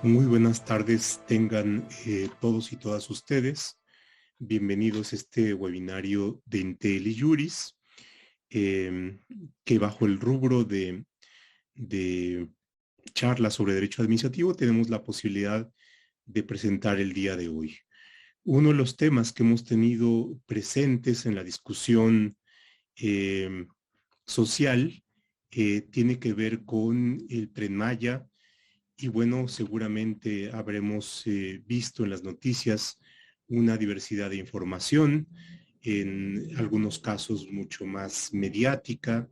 Muy buenas tardes tengan todos y todas ustedes. Bienvenidos a este webinario de IntelliJuris, que bajo el rubro de charlas sobre derecho administrativo tenemos la posibilidad de presentar el día de hoy. Uno de los temas que hemos tenido presentes en la discusión social tiene que ver con el Tren Maya. Y bueno, seguramente habremos visto en las noticias una diversidad de información, en algunos casos mucho más mediática,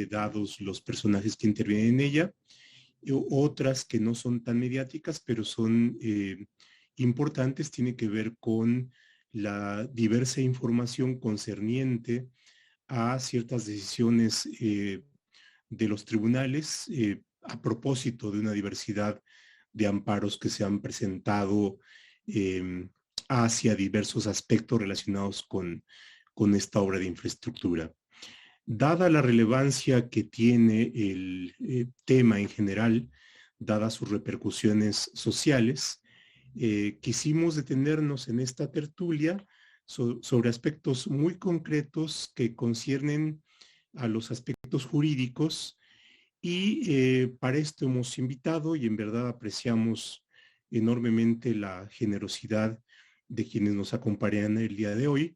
dados los personajes que intervienen en ella, y otras que no son tan mediáticas, pero son importantes, tiene que ver con la diversa información concerniente a ciertas decisiones de los tribunales a propósito de una diversidad de amparos que se han presentado hacia diversos aspectos relacionados con esta obra de infraestructura. Dada la relevancia que tiene el tema en general, dadas sus repercusiones sociales, quisimos detenernos en esta tertulia sobre aspectos muy concretos que conciernen a los aspectos jurídicos y para esto hemos invitado y en verdad apreciamos enormemente la generosidad de quienes nos acompañan el día de hoy.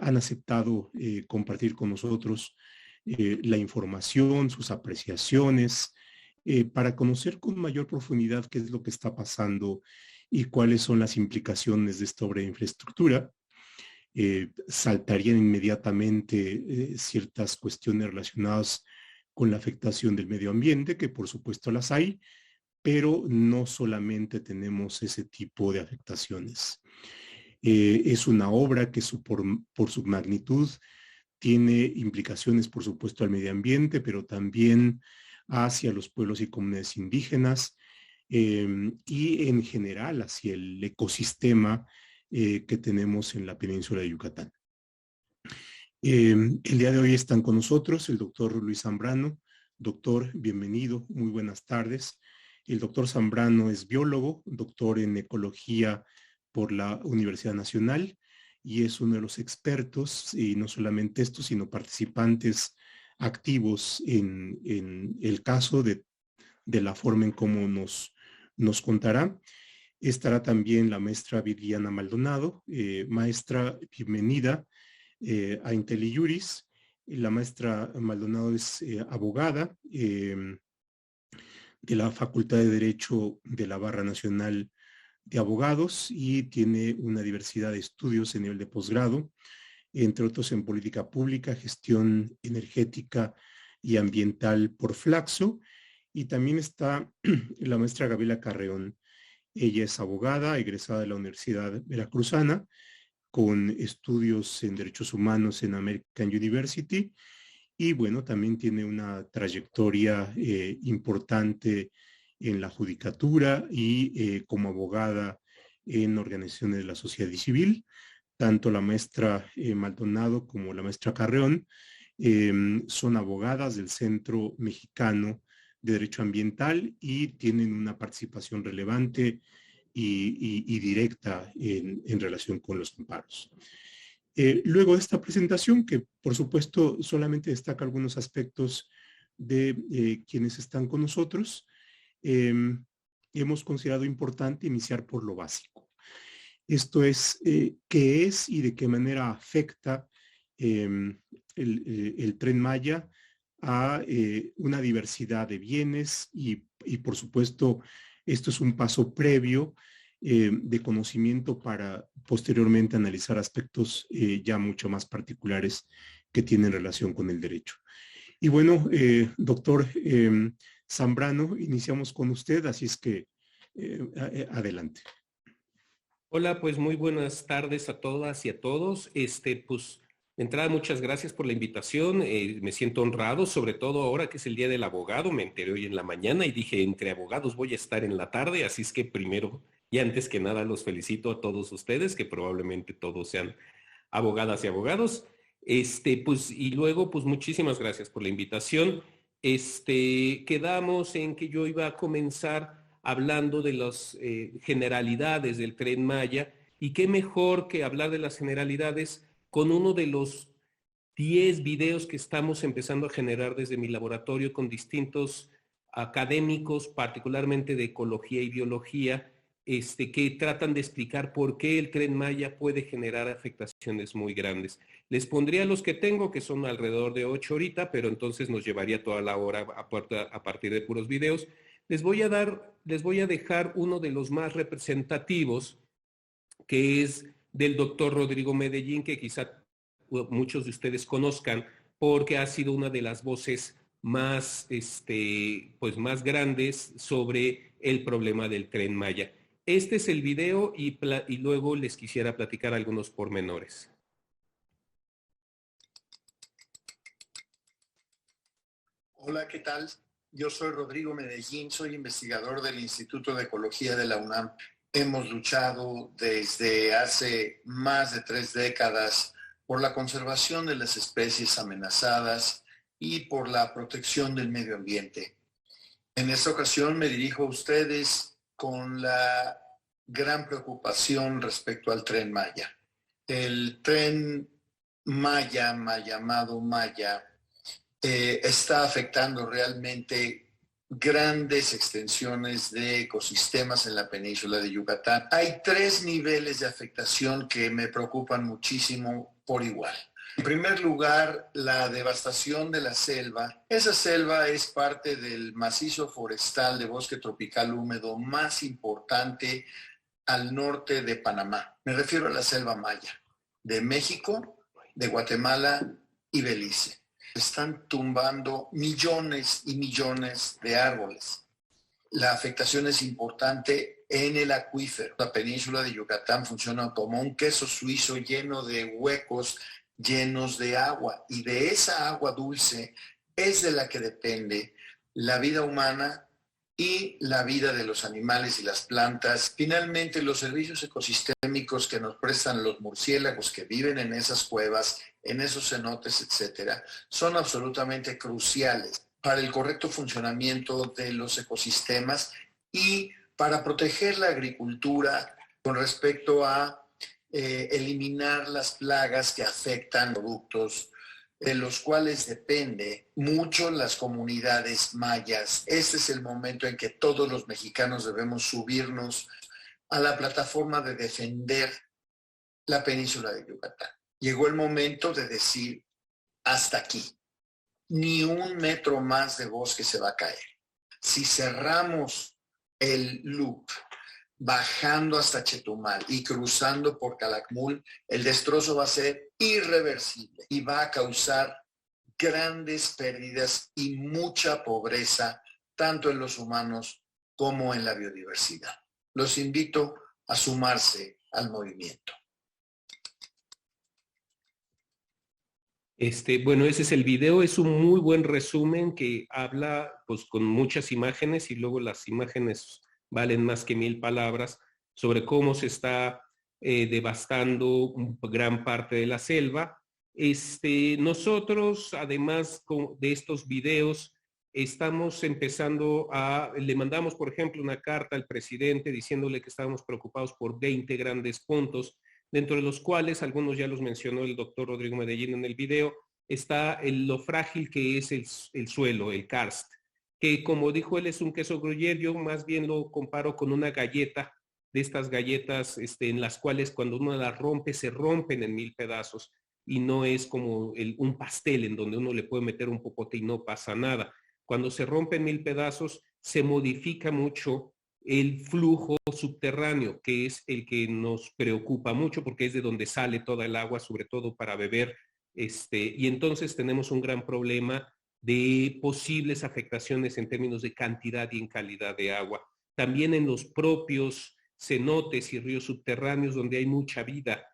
Han aceptado compartir con nosotros la información, sus apreciaciones, para conocer con mayor profundidad qué es lo que está pasando y cuáles son las implicaciones de esta obra de infraestructura. Saltarían inmediatamente ciertas cuestiones relacionadas con la afectación del medio ambiente, que por supuesto las hay, pero no solamente tenemos ese tipo de afectaciones. Es una obra que por su magnitud tiene implicaciones, por supuesto, al medio ambiente, pero también hacia los pueblos y comunidades indígenas y en general hacia el ecosistema que tenemos en la península de Yucatán. El día de hoy están con nosotros el doctor Luis Zambrano. Doctor, bienvenido, muy buenas tardes. El doctor Zambrano es biólogo, doctor en ecología por la Universidad Nacional y es uno de los expertos, y no solamente esto, sino participantes activos en el caso de la forma en cómo nos contará. Estará también la maestra Virginia Maldonado. Maestra, bienvenida a IntelliJuris. La maestra Maldonado es abogada de la Facultad de Derecho de la Barra Nacional de Abogados y tiene una diversidad de estudios en nivel de posgrado, entre otros en política pública, gestión energética y ambiental por Flaxo. Y también está la maestra Gabriela Carreón. Ella es abogada, egresada de la Universidad Veracruzana, con estudios en derechos humanos en American University y bueno, también tiene una trayectoria importante en la judicatura y como abogada en organizaciones de la sociedad civil. Tanto la maestra Maldonado como la maestra Carreón son abogadas del Centro Mexicano de Derecho Ambiental y tienen una participación relevante y directa en relación con los amparos. Luego de esta presentación, que por supuesto solamente destaca algunos aspectos de quienes están con nosotros, hemos considerado importante iniciar por lo básico. Esto es, qué es y de qué manera afecta el Tren Maya a una diversidad de bienes y por supuesto esto es un paso previo de conocimiento para posteriormente analizar aspectos ya mucho más particulares que tienen relación con el derecho. Y bueno, doctor Zambrano, iniciamos con usted, así es que adelante. Hola, pues muy buenas tardes a todas y a todos. Pues de entrada, muchas gracias por la invitación. Me siento honrado, sobre todo ahora que es el Día del Abogado. Me enteré hoy en la mañana y dije, entre abogados voy a estar en la tarde, así es que primero y antes que nada los felicito a todos ustedes, que probablemente todos sean abogadas y abogados. Pues, y luego, pues muchísimas gracias por la invitación. Quedamos en que yo iba a comenzar hablando de las generalidades del Tren Maya, y qué mejor que hablar de las generalidades con uno de los 10 videos que estamos empezando a generar desde mi laboratorio con distintos académicos, particularmente de ecología y biología, que tratan de explicar por qué el Tren Maya puede generar afectaciones muy grandes. Les pondría los que tengo, que son alrededor de 8 ahorita, pero entonces nos llevaría toda la hora a partir de puros videos. Les voy a dejar uno de los más representativos, que es del doctor Rodrigo Medellín, que quizá muchos de ustedes conozcan, porque ha sido una de las voces más, pues más grandes sobre el problema del Tren Maya. Este es el video y luego les quisiera platicar algunos pormenores. Hola, ¿qué tal? Yo soy Rodrigo Medellín, soy investigador del Instituto de Ecología de la UNAM. Hemos luchado desde hace más de 3 décadas por la conservación de las especies amenazadas y por la protección del medio ambiente. En esta ocasión me dirijo a ustedes con la gran preocupación respecto al Tren Maya. El Tren Maya, mal llamado Maya, está afectando realmente grandes extensiones de ecosistemas en la península de Yucatán. Hay 3 niveles de afectación que me preocupan muchísimo por igual. En primer lugar, la devastación de la selva. Esa selva es parte del macizo forestal de bosque tropical húmedo más importante al norte de Panamá. Me refiero a la selva maya, de México, de Guatemala y Belice. Están tumbando millones y millones de árboles. La afectación es importante en el acuífero. La península de Yucatán funciona como un queso suizo lleno de huecos, llenos de agua. Y de esa agua dulce es de la que depende la vida humana y la vida de los animales y las plantas. Finalmente, los servicios ecosistémicos que nos prestan los murciélagos que viven en esas cuevas, en esos cenotes, etcétera, son absolutamente cruciales para el correcto funcionamiento de los ecosistemas y para proteger la agricultura con respecto a eliminar las plagas que afectan productos de los cuales depende mucho las comunidades mayas. Este es el momento en que todos los mexicanos debemos subirnos a la plataforma de defender la península de Yucatán. Llegó el momento de decir, hasta aquí, ni un metro más de bosque se va a caer. Si cerramos el loop, bajando hasta Chetumal y cruzando por Calakmul, el destrozo va a ser irreversible y va a causar grandes pérdidas y mucha pobreza, tanto en los humanos como en la biodiversidad. Los invito a sumarse al movimiento. Bueno, ese es el video, es un muy buen resumen que habla pues con muchas imágenes y luego las imágenes valen más que 1000 palabras sobre cómo se está devastando gran parte de la selva. Nosotros, además de estos videos, estamos empezando le mandamos, por ejemplo, una carta al presidente diciéndole que estábamos preocupados por 20 grandes puntos, dentro de los cuales, algunos ya los mencionó el doctor Rodrigo Medellín en el video, está lo frágil que es el suelo, el karst, que como dijo él es un queso gruyere. Yo más bien lo comparo con una galleta, de estas galletas en las cuales cuando uno las rompe, se rompen en 1000 pedazos, y no es como un pastel en donde uno le puede meter un popote y no pasa nada. Cuando se rompe en 1000 pedazos, se modifica mucho el flujo subterráneo, que es el que nos preocupa mucho porque es de donde sale toda el agua, sobre todo para beber, y entonces tenemos un gran problema de posibles afectaciones en términos de cantidad y en calidad de agua. También en los propios cenotes y ríos subterráneos donde hay mucha vida,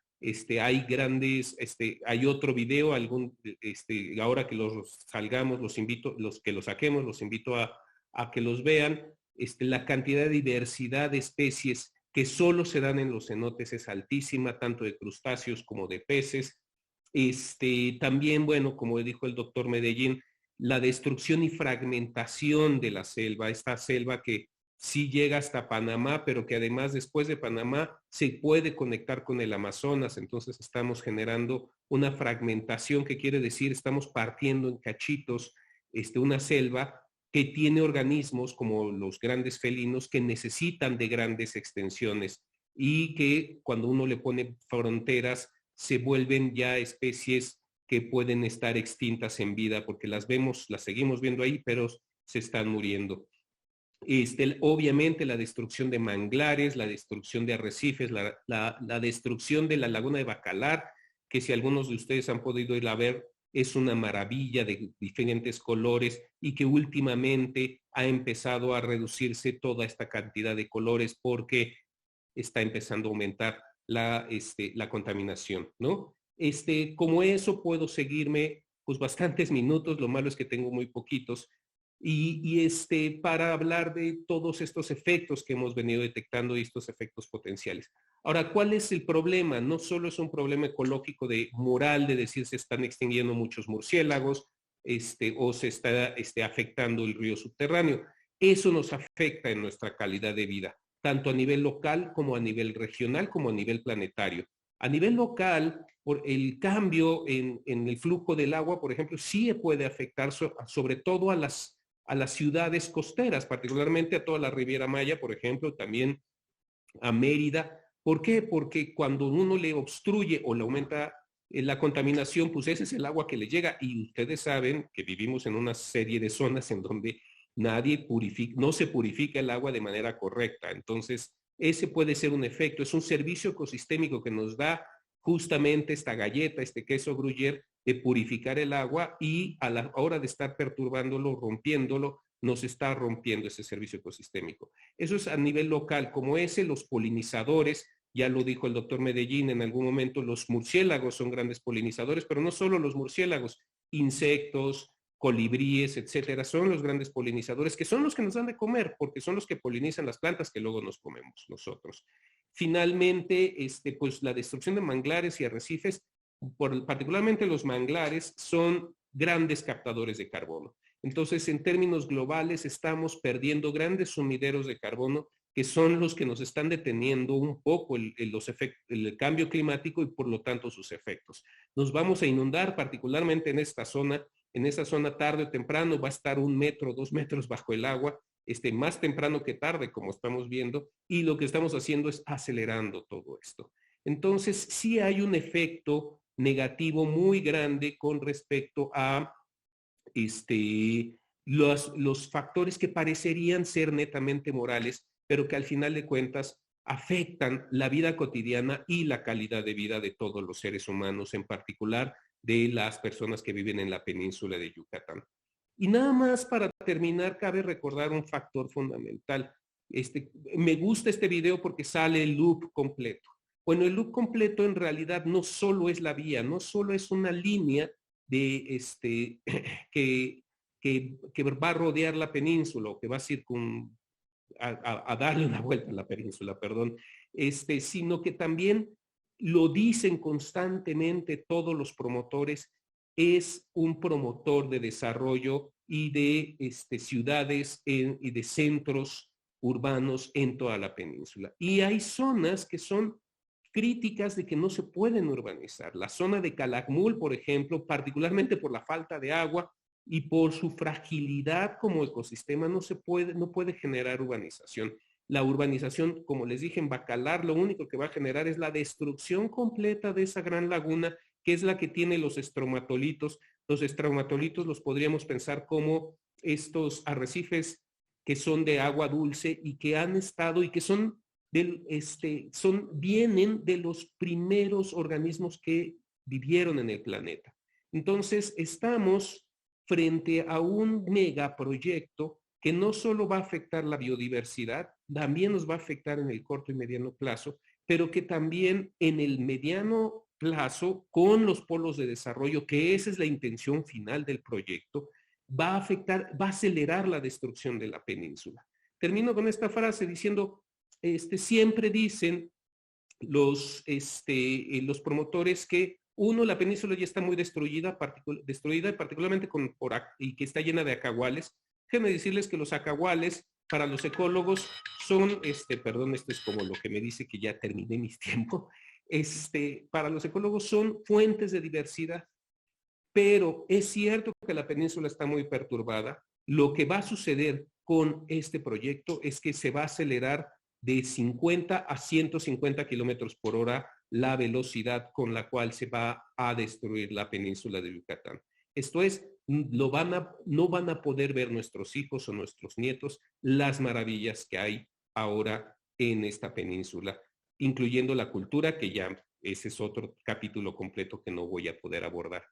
hay grandes, hay otro video, ahora que los salgamos, los que los saquemos, los invito a que los vean. La cantidad de diversidad de especies que solo se dan en los cenotes es altísima, tanto de crustáceos como de peces. También, bueno, como dijo el doctor Medellín, la destrucción y fragmentación de la selva, esta selva que sí llega hasta Panamá, pero que además después de Panamá se puede conectar con el Amazonas. Entonces estamos generando una fragmentación, que quiere decir estamos partiendo en cachitos una selva que tiene organismos como los grandes felinos que necesitan de grandes extensiones y que cuando uno le pone fronteras se vuelven ya especies que pueden estar extintas en vida, porque las vemos, las seguimos viendo ahí, pero se están muriendo. Obviamente la destrucción de manglares, la destrucción de arrecifes, la destrucción de la laguna de Bacalar, que si algunos de ustedes han podido ir a ver, es una maravilla de diferentes colores y que últimamente ha empezado a reducirse toda esta cantidad de colores porque está empezando a aumentar la contaminación, ¿no? Como eso puedo seguirme pues bastantes minutos, lo malo es que tengo muy poquitos, para hablar de todos estos efectos que hemos venido detectando y estos efectos potenciales. Ahora, ¿cuál es el problema? No solo es un problema ecológico de moral, de decir se están extinguiendo muchos murciélagos, o se está afectando el río subterráneo. Eso nos afecta en nuestra calidad de vida, tanto a nivel local como a nivel regional, como a nivel planetario. A nivel local, por el cambio en el flujo del agua, por ejemplo, sí puede afectar sobre todo a las ciudades costeras, particularmente a toda la Riviera Maya, por ejemplo, también a Mérida. ¿Por qué? Porque cuando uno le obstruye o le aumenta la contaminación, pues ese es el agua que le llega. Y ustedes saben que vivimos en una serie de zonas en donde no se purifica el agua de manera correcta. Entonces, ese puede ser un efecto. Es un servicio ecosistémico que nos da justamente esta galleta, este queso gruyère, de purificar el agua, y a la hora de estar perturbándolo, rompiéndolo, nos está rompiendo ese servicio ecosistémico. Eso es a nivel local. Como los polinizadores, ya lo dijo el doctor Medellín en algún momento, los murciélagos son grandes polinizadores, pero no solo los murciélagos, insectos, colibríes, etcétera, son los grandes polinizadores, que son los que nos dan de comer, porque son los que polinizan las plantas que luego nos comemos nosotros. Finalmente, pues la destrucción de manglares y arrecifes, particularmente los manglares, son grandes captadores de carbono. Entonces, en términos globales, estamos perdiendo grandes sumideros de carbono que son los que nos están deteniendo un poco el cambio climático y por lo tanto sus efectos. Nos vamos a inundar, particularmente en esta zona. En esa zona tarde o temprano va a estar 1 metro, 2 metros bajo el agua, más temprano que tarde, como estamos viendo, y lo que estamos haciendo es acelerando todo esto. Entonces, sí hay un efecto negativo muy grande con respecto a los factores que parecerían ser netamente morales, pero que al final de cuentas afectan la vida cotidiana y la calidad de vida de todos los seres humanos, en particular de las personas que viven en la península de Yucatán. Y nada más para terminar, cabe recordar un factor fundamental. Me gusta este video porque sale el loop completo. Bueno, el loop completo en realidad no solo es la vía, no solo es una línea de que va a rodear la península, o que va a darle una vuelta a la península, perdón, sino que también lo dicen constantemente todos los promotores, es un promotor de desarrollo y de ciudades y de centros urbanos en toda la península. Y hay zonas que son críticas de que no se pueden urbanizar. La zona de Calakmul, por ejemplo, particularmente por la falta de agua y por su fragilidad como ecosistema, no puede generar urbanización. La urbanización, como les dije, en Bacalar, lo único que va a generar es la destrucción completa de esa gran laguna, que es la que tiene los estromatolitos. Los estromatolitos los podríamos pensar como estos arrecifes que son de agua dulce y que han estado y que vienen de los primeros organismos que vivieron en el planeta. Entonces, estamos frente a un megaproyecto que no solo va a afectar la biodiversidad, también nos va a afectar en el corto y mediano plazo, pero que también en el mediano plazo, con los polos de desarrollo, que esa es la intención final del proyecto, va a acelerar la destrucción de la península. Termino con esta frase diciendo, siempre dicen los promotores que la península ya está muy destruida particularmente y que está llena de acahuales. Déjenme decirles que los acahuales para los ecólogos son, perdón, esto es como lo que me dice que ya terminé mis tiempos, para los ecólogos son fuentes de diversidad, pero es cierto que la península está muy perturbada. Lo que va a suceder con este proyecto es que se va a acelerar de 50 a 150 kilómetros por hora la velocidad con la cual se va a destruir la península de Yucatán. Esto es, no van a poder ver nuestros hijos o nuestros nietos las maravillas que hay ahora en esta península, incluyendo la cultura, que ya ese es otro capítulo completo que no voy a poder abordar.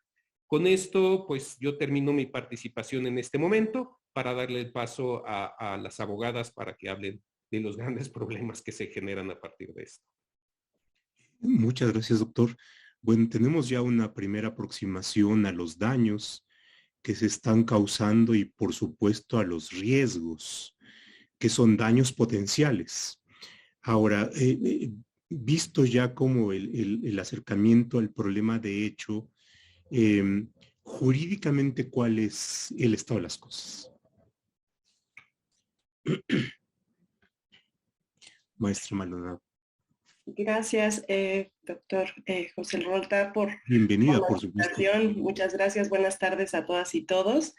Con esto, pues yo termino mi participación en este momento para darle el paso a las abogadas para que hablen de los grandes problemas que se generan a partir de esto. Muchas gracias, doctor. Bueno, tenemos ya una primera aproximación a los daños que se están causando y, por supuesto, a los riesgos, que son daños potenciales. Ahora, visto ya como el acercamiento al problema de hecho, jurídicamente, ¿cuál es el estado de las cosas? Maestra Maldonado. Gracias, doctor José Rolta, por Bienvenida, la por supuesto. invitación. Muchas gracias. Buenas tardes a todas y todos.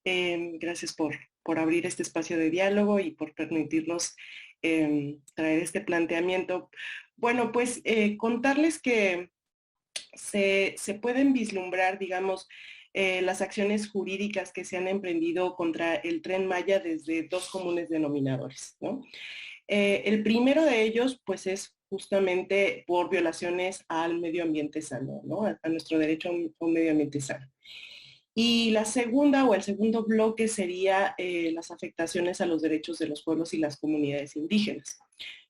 Gracias por abrir este espacio de diálogo y por permitirnos traer este planteamiento. Bueno, pues contarles que se pueden vislumbrar, digamos, las acciones jurídicas que se han emprendido contra el Tren Maya desde dos comunes denominadores, ¿no? El primero de ellos, pues, es justamente por violaciones al medio ambiente sano, ¿no? A nuestro derecho a un medio ambiente sano. Y la segunda o el segundo bloque sería las afectaciones a los derechos de los pueblos y las comunidades indígenas.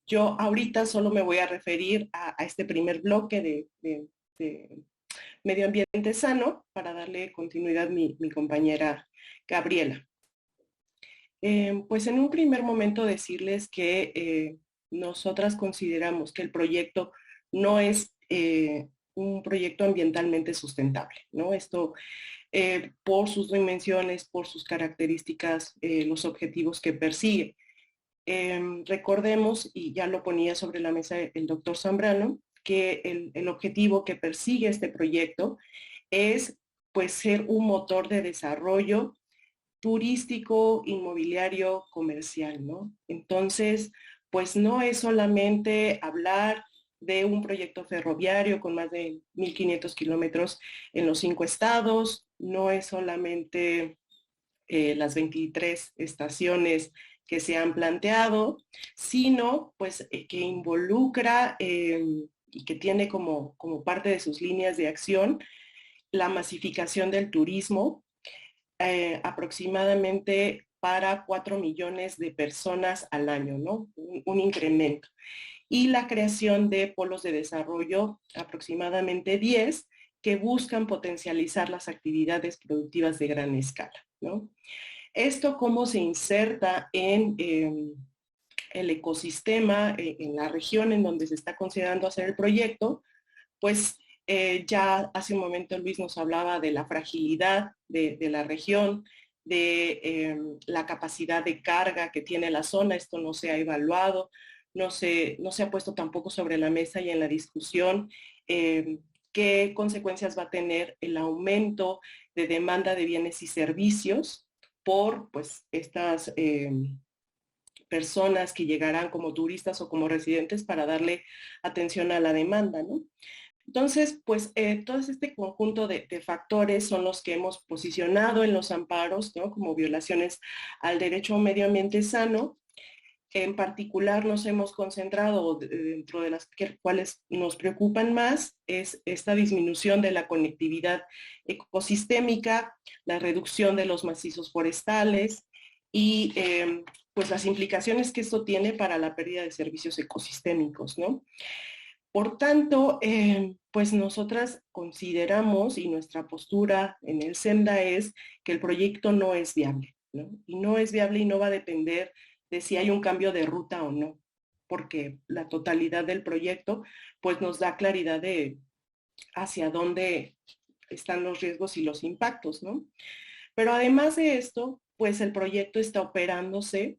Yo ahorita solo me voy a referir a este primer bloque de medio ambiente sano para darle continuidad a mi compañera Gabriela. Pues en un primer momento decirles que nosotras consideramos que el proyecto no es un proyecto ambientalmente sustentable, ¿no? Esto por sus dimensiones, por sus características, los objetivos que persigue. Recordemos, y ya lo ponía sobre la mesa el doctor Zambrano, que el objetivo que persigue este proyecto es, pues, ser un motor de desarrollo turístico, inmobiliario, comercial, ¿no? Entonces, pues no es solamente hablar de un proyecto ferroviario con más de 1,500 kilómetros en los 5 estados, no es solamente las 23 estaciones que se han planteado, sino pues que involucra y que tiene como parte de sus líneas de acción la masificación del turismo, aproximadamente para 4 millones de personas al año, ¿no? Un incremento. Y la creación de polos de desarrollo, aproximadamente 10, que buscan potencializar las actividades productivas de gran escala, ¿no? Esto cómo se inserta en el ecosistema, en la región en donde se está considerando hacer el proyecto, pues ya hace un momento Luis nos hablaba de la fragilidad de la región, de la capacidad de carga que tiene la zona. Esto no se ha evaluado, no se ha puesto tampoco sobre la mesa y en la discusión qué consecuencias va a tener el aumento de demanda de bienes y servicios por, pues, estas personas que llegarán como turistas o como residentes para darle atención a la demanda, ¿no? Entonces, pues todo este conjunto de factores son los que hemos posicionado en los amparos, ¿no? Como violaciones al derecho a un medio ambiente sano. En particular nos hemos concentrado dentro de las cuales nos preocupan más es esta disminución de la conectividad ecosistémica, la reducción de los macizos forestales y pues las implicaciones que esto tiene para la pérdida de servicios ecosistémicos, ¿no? Por tanto, pues nosotras consideramos y nuestra postura en el SEMDA es que el proyecto no es viable, ¿no? Y no es viable y no va a depender de si hay un cambio de ruta o no, porque la totalidad del proyecto pues nos da claridad de hacia dónde están los riesgos y los impactos, ¿no? Pero además de esto, pues el proyecto está operándose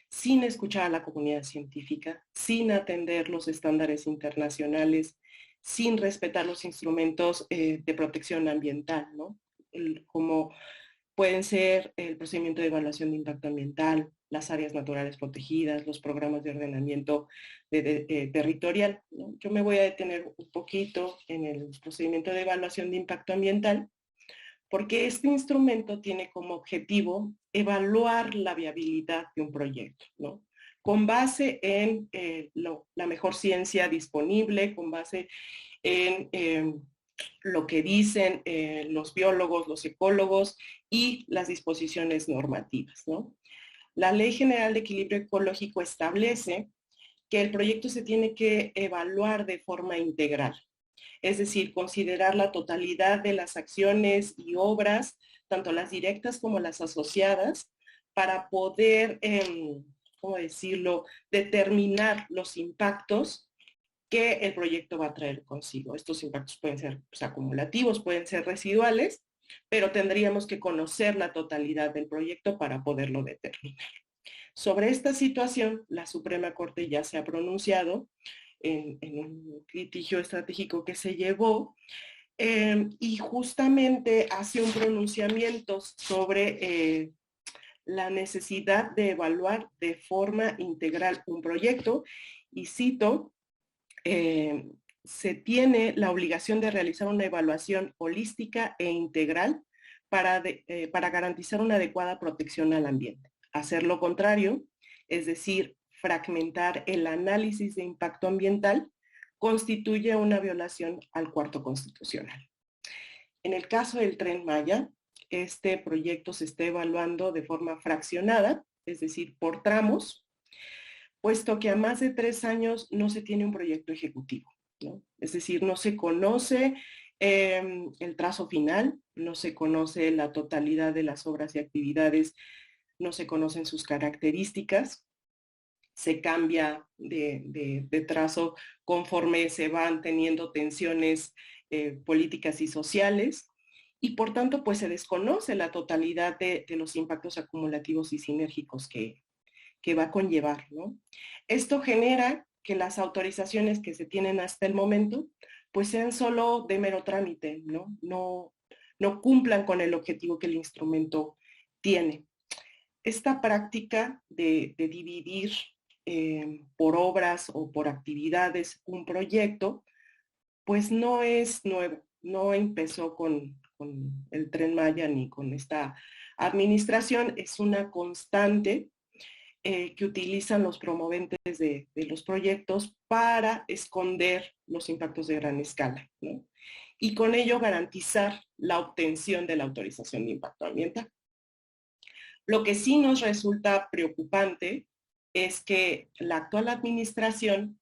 sin escuchar a la comunidad científica, sin atender los estándares internacionales, sin respetar los instrumentos de protección ambiental, ¿no? Como pueden ser el procedimiento de evaluación de impacto ambiental, las áreas naturales protegidas, los programas de ordenamiento territorial, ¿no? Yo me voy a detener un poquito en el procedimiento de evaluación de impacto ambiental, porque este instrumento tiene como objetivo evaluar la viabilidad de un proyecto, ¿no? Con base en la mejor ciencia disponible, con base en lo que dicen los biólogos, los ecólogos y las disposiciones normativas, ¿no? La Ley General de Equilibrio Ecológico establece que el proyecto se tiene que evaluar de forma integral, es decir, considerar la totalidad de las acciones y obras, tanto las directas como las asociadas, para poder, ¿cómo decirlo?, determinar los impactos que el proyecto va a traer consigo. Estos impactos pueden ser pues, acumulativos, pueden ser residuales, pero tendríamos que conocer la totalidad del proyecto para poderlo determinar. Sobre esta situación, la Suprema Corte ya se ha pronunciado en un litigio estratégico que se llevó y justamente hace un pronunciamiento sobre la necesidad de evaluar de forma integral un proyecto y cito, se tiene la obligación de realizar una evaluación holística e integral para garantizar una adecuada protección al ambiente. Hacer lo contrario, es decir, fragmentar el análisis de impacto ambiental, constituye una violación al cuarto constitucional. En el caso del Tren Maya, este proyecto se está evaluando de forma fraccionada, es decir, por tramos, puesto que a más de 3 años no se tiene un proyecto ejecutivo, ¿no? Es decir, no se conoce el trazo final, no se conoce la totalidad de las obras y actividades, no se conocen sus características, se cambia de trazo conforme se van teniendo tensiones políticas y sociales, y por tanto pues se desconoce la totalidad de los impactos acumulativos y sinérgicos que va a conllevar, ¿no? Esto genera que las autorizaciones que se tienen hasta el momento pues sean solo de mero trámite, ¿no? No cumplan con el objetivo que el instrumento tiene. Esta práctica de dividir por obras o por actividades un proyecto, pues no es nuevo, no empezó con el Tren Maya ni con esta administración, es una constante que utilizan los promoventes de los proyectos para esconder los impactos de gran escala, ¿no? Y con ello garantizar la obtención de la autorización de impacto ambiental. Lo que sí nos resulta preocupante es que la actual administración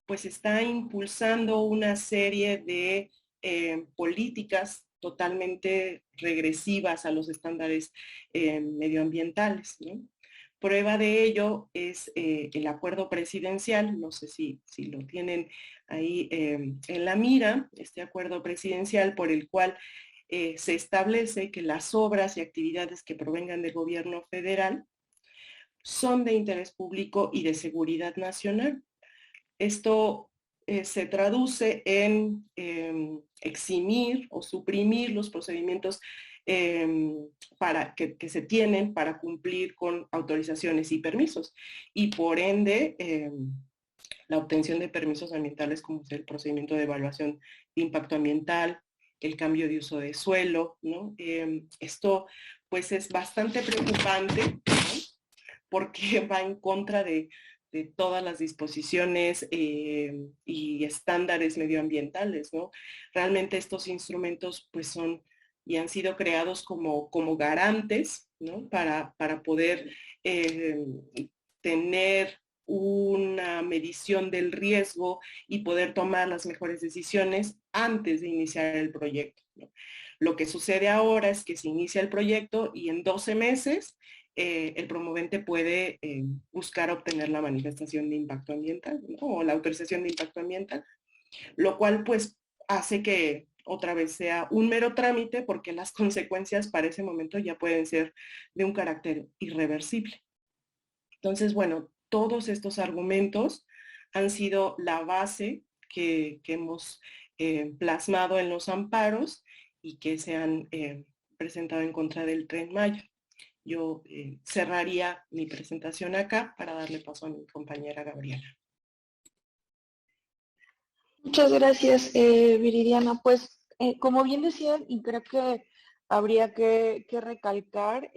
pues está impulsando una serie de políticas totalmente regresivas a los estándares medioambientales, ¿no? Prueba de ello es el acuerdo presidencial, no sé si lo tienen ahí en la mira, este acuerdo presidencial por el cual se establece que las obras y actividades que provengan del gobierno federal son de interés público y de seguridad nacional. Esto se traduce en eximir o suprimir los procedimientos para que se tienen para cumplir con autorizaciones y permisos. Y por ende, la obtención de permisos ambientales como es el procedimiento de evaluación de impacto ambiental, el cambio de uso de suelo, ¿no? Esto pues es bastante preocupante, ¿no? Porque va en contra de todas las disposiciones y estándares medioambientales, ¿no? Realmente estos instrumentos pues son y han sido creados como garantes, ¿no? Para poder tener una medición del riesgo y poder tomar las mejores decisiones antes de iniciar el proyecto, ¿no? Lo que sucede ahora es que se inicia el proyecto y en 12 meses el promovente puede buscar obtener la manifestación de impacto ambiental, ¿no? O la autorización de impacto ambiental, lo cual pues hace que otra vez sea un mero trámite porque las consecuencias para ese momento ya pueden ser de un carácter irreversible. Entonces, bueno, todos estos argumentos han sido la base que hemos plasmado en los amparos y que se han presentado en contra del Tren Maya. Yo cerraría mi presentación acá para darle paso a mi compañera Gabriela. Muchas gracias, Viridiana. Pues, como bien decían, y creo que habría que recalcar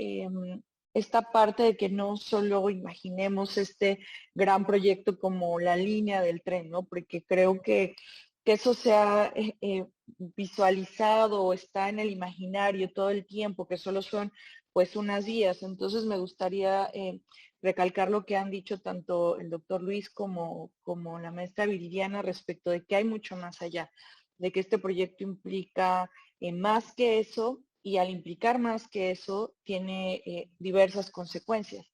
esta parte de que no solo imaginemos este gran proyecto como la línea del tren, ¿no? Porque creo que eso se ha visualizado o está en el imaginario todo el tiempo, que solo son pues unas vías. Entonces me gustaría recalcar lo que han dicho tanto el doctor Luis como la maestra Viridiana respecto de que hay mucho más allá, de que este proyecto implica más que eso, y al implicar más que eso tiene diversas consecuencias.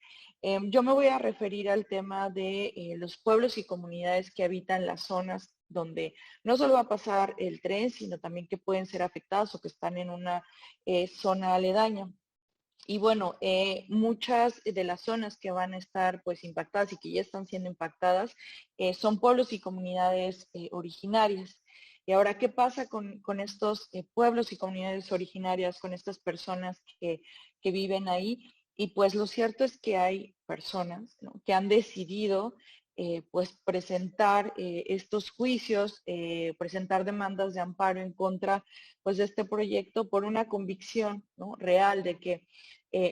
Yo me voy a referir al tema de los pueblos y comunidades que habitan las zonas donde no solo va a pasar el tren, sino también que pueden ser afectados o que están en una zona aledaña. Y bueno, muchas de las zonas que van a estar pues impactadas y que ya están siendo impactadas son pueblos y comunidades originarias. Y ahora, ¿qué pasa con estos pueblos y comunidades originarias, con estas personas que viven ahí? Y pues lo cierto es que hay personas, ¿no?, que han decidido pues presentar estos juicios, presentar demandas de amparo en contra pues de este proyecto por una convicción, ¿no?, real de que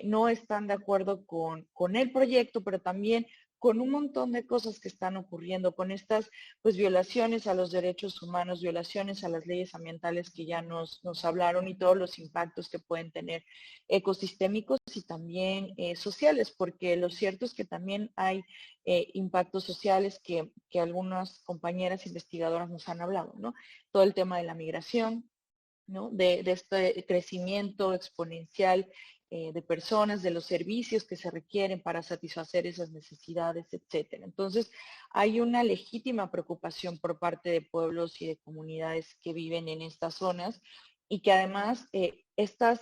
no están de acuerdo con el proyecto, pero también con un montón de cosas que están ocurriendo, con estas pues violaciones a los derechos humanos, violaciones a las leyes ambientales que ya nos hablaron, y todos los impactos que pueden tener ecosistémicos y también sociales, porque lo cierto es que también hay impactos sociales que algunas compañeras investigadoras nos han hablado, ¿no? Todo el tema de la migración, ¿no?, de este crecimiento exponencial de personas, de los servicios que se requieren para satisfacer esas necesidades, etcétera. Entonces, hay una legítima preocupación por parte de pueblos y de comunidades que viven en estas zonas, y que además estas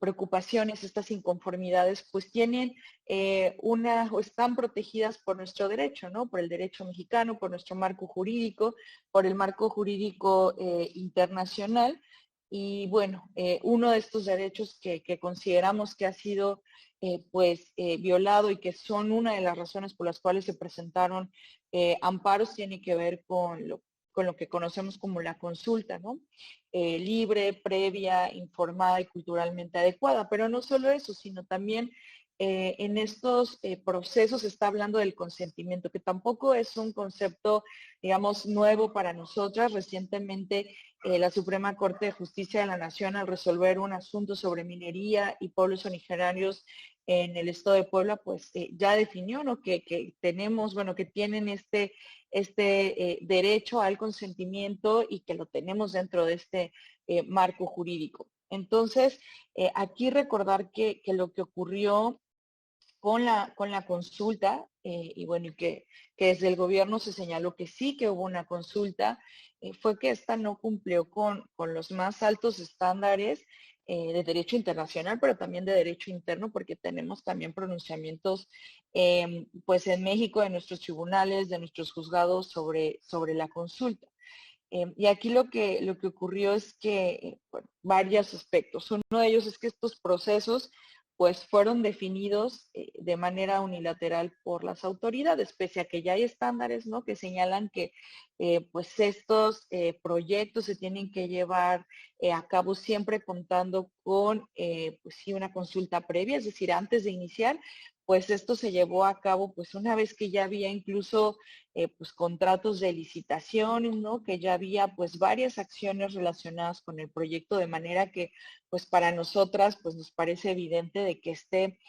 preocupaciones, estas inconformidades, pues tienen o están protegidas por nuestro derecho, ¿no? Por el derecho mexicano, por nuestro marco jurídico, por el marco jurídico internacional. Y bueno, uno de estos derechos que consideramos que ha sido violado, y que son una de las razones por las cuales se presentaron amparos, tiene que ver con lo que conocemos como la consulta, ¿no? Libre, previa, informada y culturalmente adecuada. Pero no solo eso, sino también en estos procesos se está hablando del consentimiento, que tampoco es un concepto, digamos, nuevo para nosotras. Recientemente la Suprema Corte de Justicia de la Nación, al resolver un asunto sobre minería y pueblos originarios en el estado de Puebla, pues ya definió, ¿no?, que tenemos, bueno, que tienen este derecho al consentimiento, y que lo tenemos dentro de este marco jurídico. Entonces, aquí recordar que lo que ocurrió con la consulta, y bueno, y que desde el gobierno se señaló que sí que hubo una consulta, fue que esta no cumplió con los más altos estándares de derecho internacional, pero también de derecho interno, porque tenemos también pronunciamientos pues en México, de nuestros tribunales, de nuestros juzgados sobre la consulta. Y aquí lo que ocurrió es que, bueno, varios aspectos. Uno de ellos es que estos procesos pues fueron definidos de manera unilateral por las autoridades, pese a que ya hay estándares, ¿no?, que señalan que pues estos proyectos se tienen que llevar a cabo siempre contando con pues sí, una consulta previa, es decir, antes de iniciar. Pues esto se llevó a cabo pues una vez que ya había incluso pues contratos de licitación, ¿no?, que ya había pues varias acciones relacionadas con el proyecto, de manera que pues para nosotras pues nos parece evidente de que este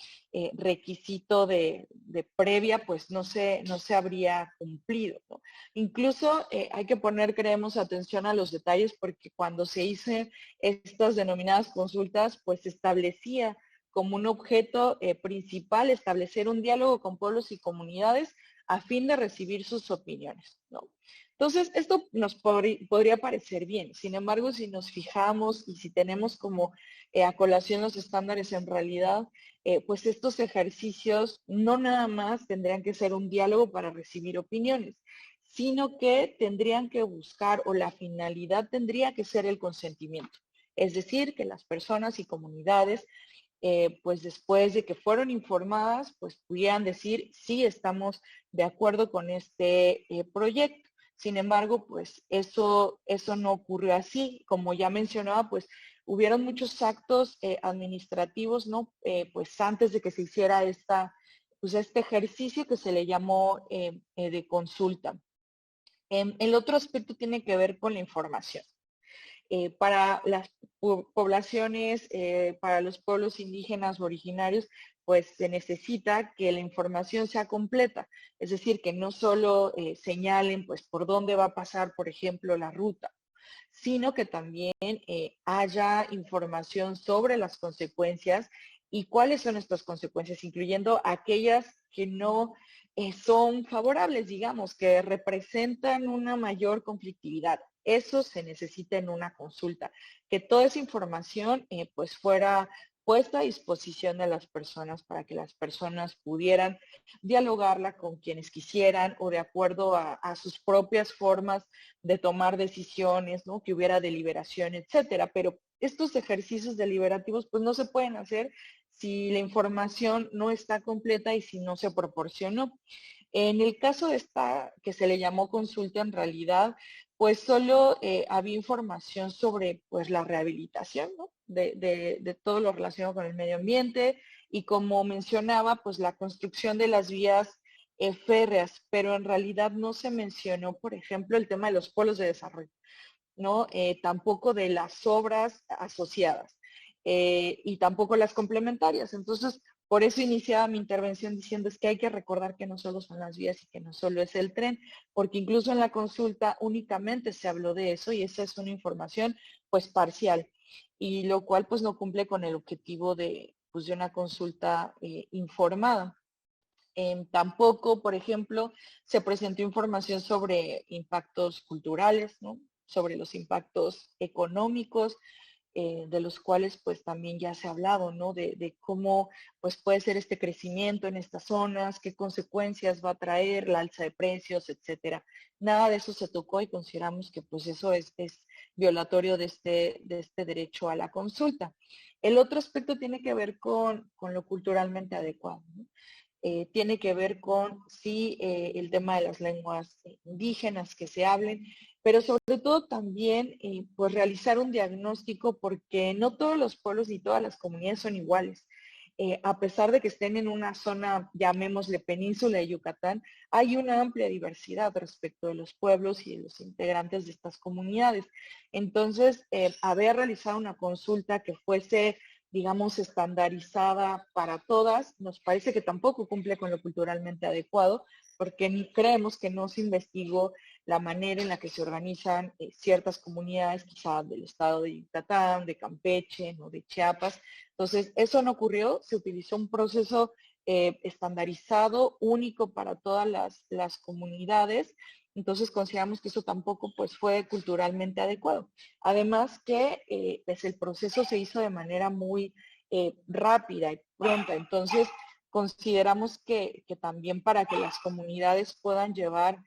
requisito de previa pues no se habría cumplido, ¿no? Incluso hay que poner, creemos, atención a los detalles, porque cuando se hizo estas denominadas consultas, pues se establecía como un objeto principal establecer un diálogo con pueblos y comunidades a fin de recibir sus opiniones, ¿no? Entonces, esto nos podría parecer bien. Sin embargo, si nos fijamos y si tenemos como a colación los estándares en realidad, pues estos ejercicios no nada más tendrían que ser un diálogo para recibir opiniones, sino que tendrían que buscar o la finalidad tendría que ser el consentimiento. Es decir, que las personas y comunidades pues después de que fueron informadas, pues pudieran decir, sí, estamos de acuerdo con este proyecto. Sin embargo, pues eso no ocurrió así. Como ya mencionaba, pues hubieron muchos actos administrativos, ¿no? Pues antes de que se hiciera pues este ejercicio que se le llamó de consulta. El otro aspecto tiene que ver con la información. Para las poblaciones, para los pueblos indígenas originarios, pues se necesita que la información sea completa, es decir, que no solo señalen pues por dónde va a pasar, por ejemplo, la ruta, sino que también haya información sobre las consecuencias y cuáles son estas consecuencias, incluyendo aquellas que no son favorables, digamos, que representan una mayor conflictividad. Eso se necesita en una consulta, que toda esa información pues fuera puesta a disposición de las personas para que las personas pudieran dialogarla con quienes quisieran o de acuerdo a sus propias formas de tomar decisiones, ¿no? Que hubiera deliberación, etcétera. Pero estos ejercicios deliberativos pues no se pueden hacer si la información no está completa y si no se proporcionó. En el caso de esta que se le llamó consulta, en realidad, pues solo había información sobre pues la rehabilitación, ¿no? De todo lo relacionado con el medio ambiente y como mencionaba, pues la construcción de las vías férreas, pero en realidad no se mencionó, por ejemplo, el tema de los polos de desarrollo, ¿no? Tampoco de las obras asociadas y tampoco las complementarias. Entonces, por eso iniciaba mi intervención diciendo es que hay que recordar que no solo son las vías y que no solo es el tren, porque incluso en la consulta únicamente se habló de eso y esa es una información pues parcial y lo cual pues no cumple con el objetivo pues, de una consulta informada. Tampoco, por ejemplo, se presentó información sobre impactos culturales, ¿no? Sobre los impactos económicos, de los cuales pues también ya se ha hablado, ¿no? De cómo pues puede ser este crecimiento en estas zonas, qué consecuencias va a traer, la alza de precios, etcétera. Nada de eso se tocó y consideramos que pues eso es violatorio de este derecho a la consulta. El otro aspecto tiene que ver con lo culturalmente adecuado, ¿no? Tiene que ver con, sí, el tema de las lenguas indígenas que se hablen, pero sobre todo también, pues realizar un diagnóstico porque no todos los pueblos ni todas las comunidades son iguales. A pesar de que estén en una zona, llamémosle península de Yucatán, hay una amplia diversidad respecto de los pueblos y de los integrantes de estas comunidades. Entonces, haber realizado una consulta que fuese digamos, estandarizada para todas, nos parece que tampoco cumple con lo culturalmente adecuado, porque creemos que no se investigó la manera en la que se organizan ciertas comunidades, quizá del estado de Yucatán, de Campeche, ¿no? De Chiapas. Entonces, eso no ocurrió, se utilizó un proceso estandarizado, único para todas las comunidades. Entonces consideramos que eso tampoco pues fue culturalmente adecuado. Además que pues el proceso se hizo de manera muy rápida y pronta. Entonces consideramos que también para que las comunidades puedan llevar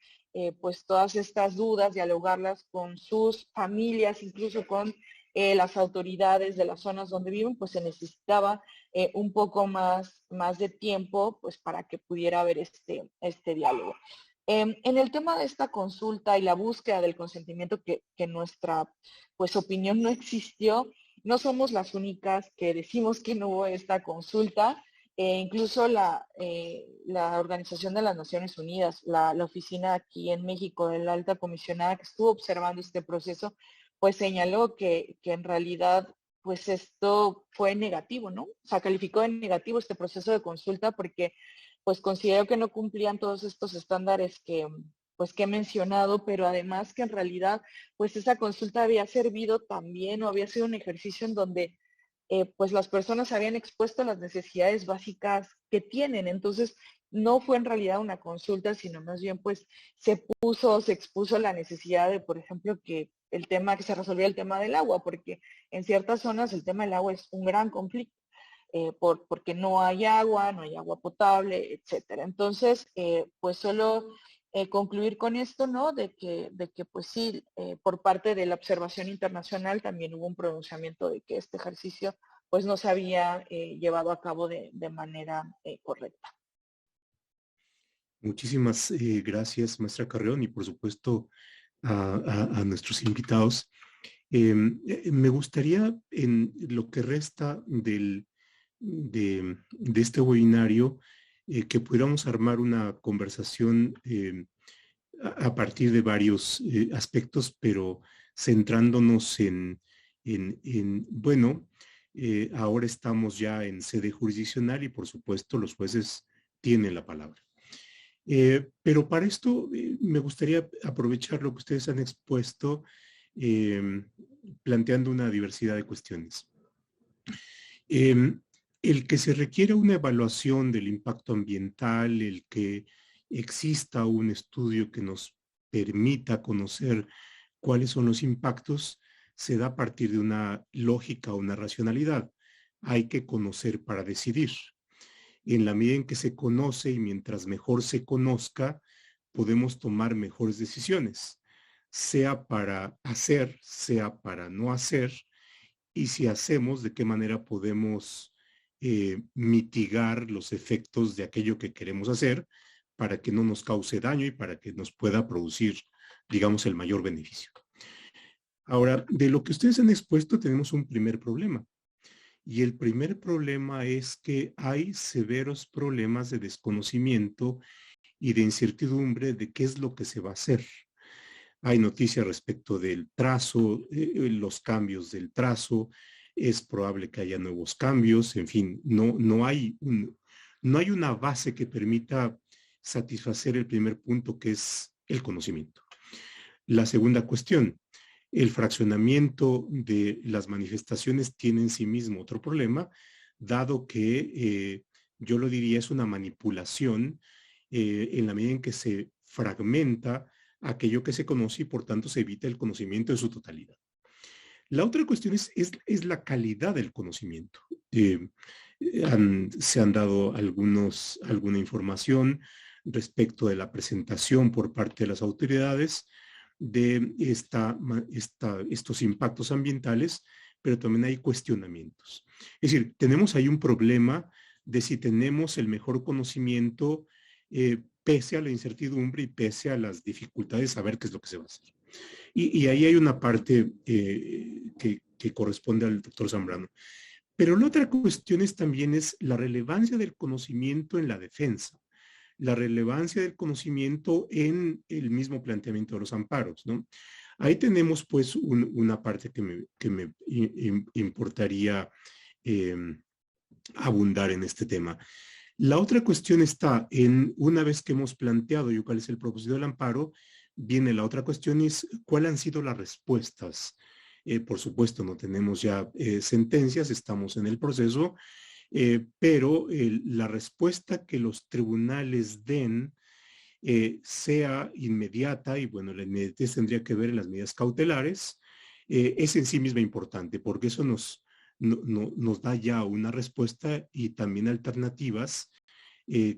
pues todas estas dudas, dialogarlas con sus familias, incluso con las autoridades de las zonas donde viven, pues se necesitaba un poco más de tiempo pues para que pudiera haber este diálogo. En el tema de esta consulta y la búsqueda del consentimiento que nuestra pues, opinión no existió, no somos las únicas que decimos que no hubo esta consulta. Incluso la Organización de las Naciones Unidas, la oficina aquí en México de la alta comisionada que estuvo observando este proceso, pues señaló que en realidad pues esto fue negativo, ¿no? O sea, calificó de negativo este proceso de consulta porque pues considero que no cumplían todos estos estándares que he mencionado, pero además que en realidad pues esa consulta había servido también o había sido un ejercicio en donde pues las personas habían expuesto las necesidades básicas que tienen. Entonces no fue en realidad una consulta, sino más bien pues se expuso la necesidad de, por ejemplo, que se resolviera el tema del agua, porque en ciertas zonas el tema del agua es un gran conflicto. Porque no hay agua potable, etcétera. Entonces, pues solo concluir con esto, ¿no? De que pues sí, por parte de la observación internacional también hubo un pronunciamiento de que este ejercicio pues no se había llevado a cabo de manera correcta. Muchísimas gracias, maestra Carreón, y por supuesto a nuestros invitados. Me gustaría, en lo que resta de este webinario, que pudiéramos armar una conversación a partir de varios aspectos, pero centrándonos bueno, ahora estamos ya en sede jurisdiccional y por supuesto los jueces tienen la palabra. Pero para esto me gustaría aprovechar lo que ustedes han expuesto, planteando una diversidad de cuestiones. El que se requiera una evaluación del impacto ambiental, el que exista un estudio que nos permita conocer cuáles son los impactos, se da a partir de una lógica o una racionalidad. Hay que conocer para decidir. En la medida en que se conoce y mientras mejor se conozca, podemos tomar mejores decisiones, sea para hacer, sea para no hacer, y si hacemos, de qué manera podemos mitigar los efectos de aquello que queremos hacer para que no nos cause daño y para que nos pueda producir, digamos, el mayor beneficio. Ahora, de lo que ustedes han expuesto, tenemos un primer problema. Y el primer problema es que hay severos problemas de desconocimiento y de incertidumbre de qué es lo que se va a hacer. Hay noticias respecto del trazo, los cambios del trazo, es probable que haya nuevos cambios, en fin, no hay una base que permita satisfacer el primer punto, que es el conocimiento. La segunda cuestión, el fraccionamiento de las manifestaciones tiene en sí mismo otro problema, dado que yo lo diría es una manipulación en la medida en que se fragmenta aquello que se conoce y por tanto se evita el conocimiento en su totalidad. La otra cuestión es la calidad del conocimiento. Se han dado alguna información respecto de la presentación por parte de las autoridades de estos impactos ambientales, pero también hay cuestionamientos. Es decir, tenemos ahí un problema de si tenemos el mejor conocimiento pese a la incertidumbre y pese a las dificultades de saber qué es lo que se va a hacer. Y ahí hay una parte que corresponde al doctor Zambrano. Pero la otra cuestión también es la relevancia del conocimiento en la defensa, la relevancia del conocimiento en el mismo planteamiento de los amparos, ¿no? Ahí tenemos pues una parte que me importaría abundar en este tema. La otra cuestión está en, una vez que hemos planteado cuál es el propósito del amparo, viene la otra cuestión, es cuáles han sido las respuestas. Por supuesto, no tenemos ya sentencias, estamos en el proceso, pero la respuesta que los tribunales den sea inmediata, y bueno, la inmediatez tendría que ver en las medidas cautelares, es en sí misma importante, porque eso nos da ya una respuesta y también alternativas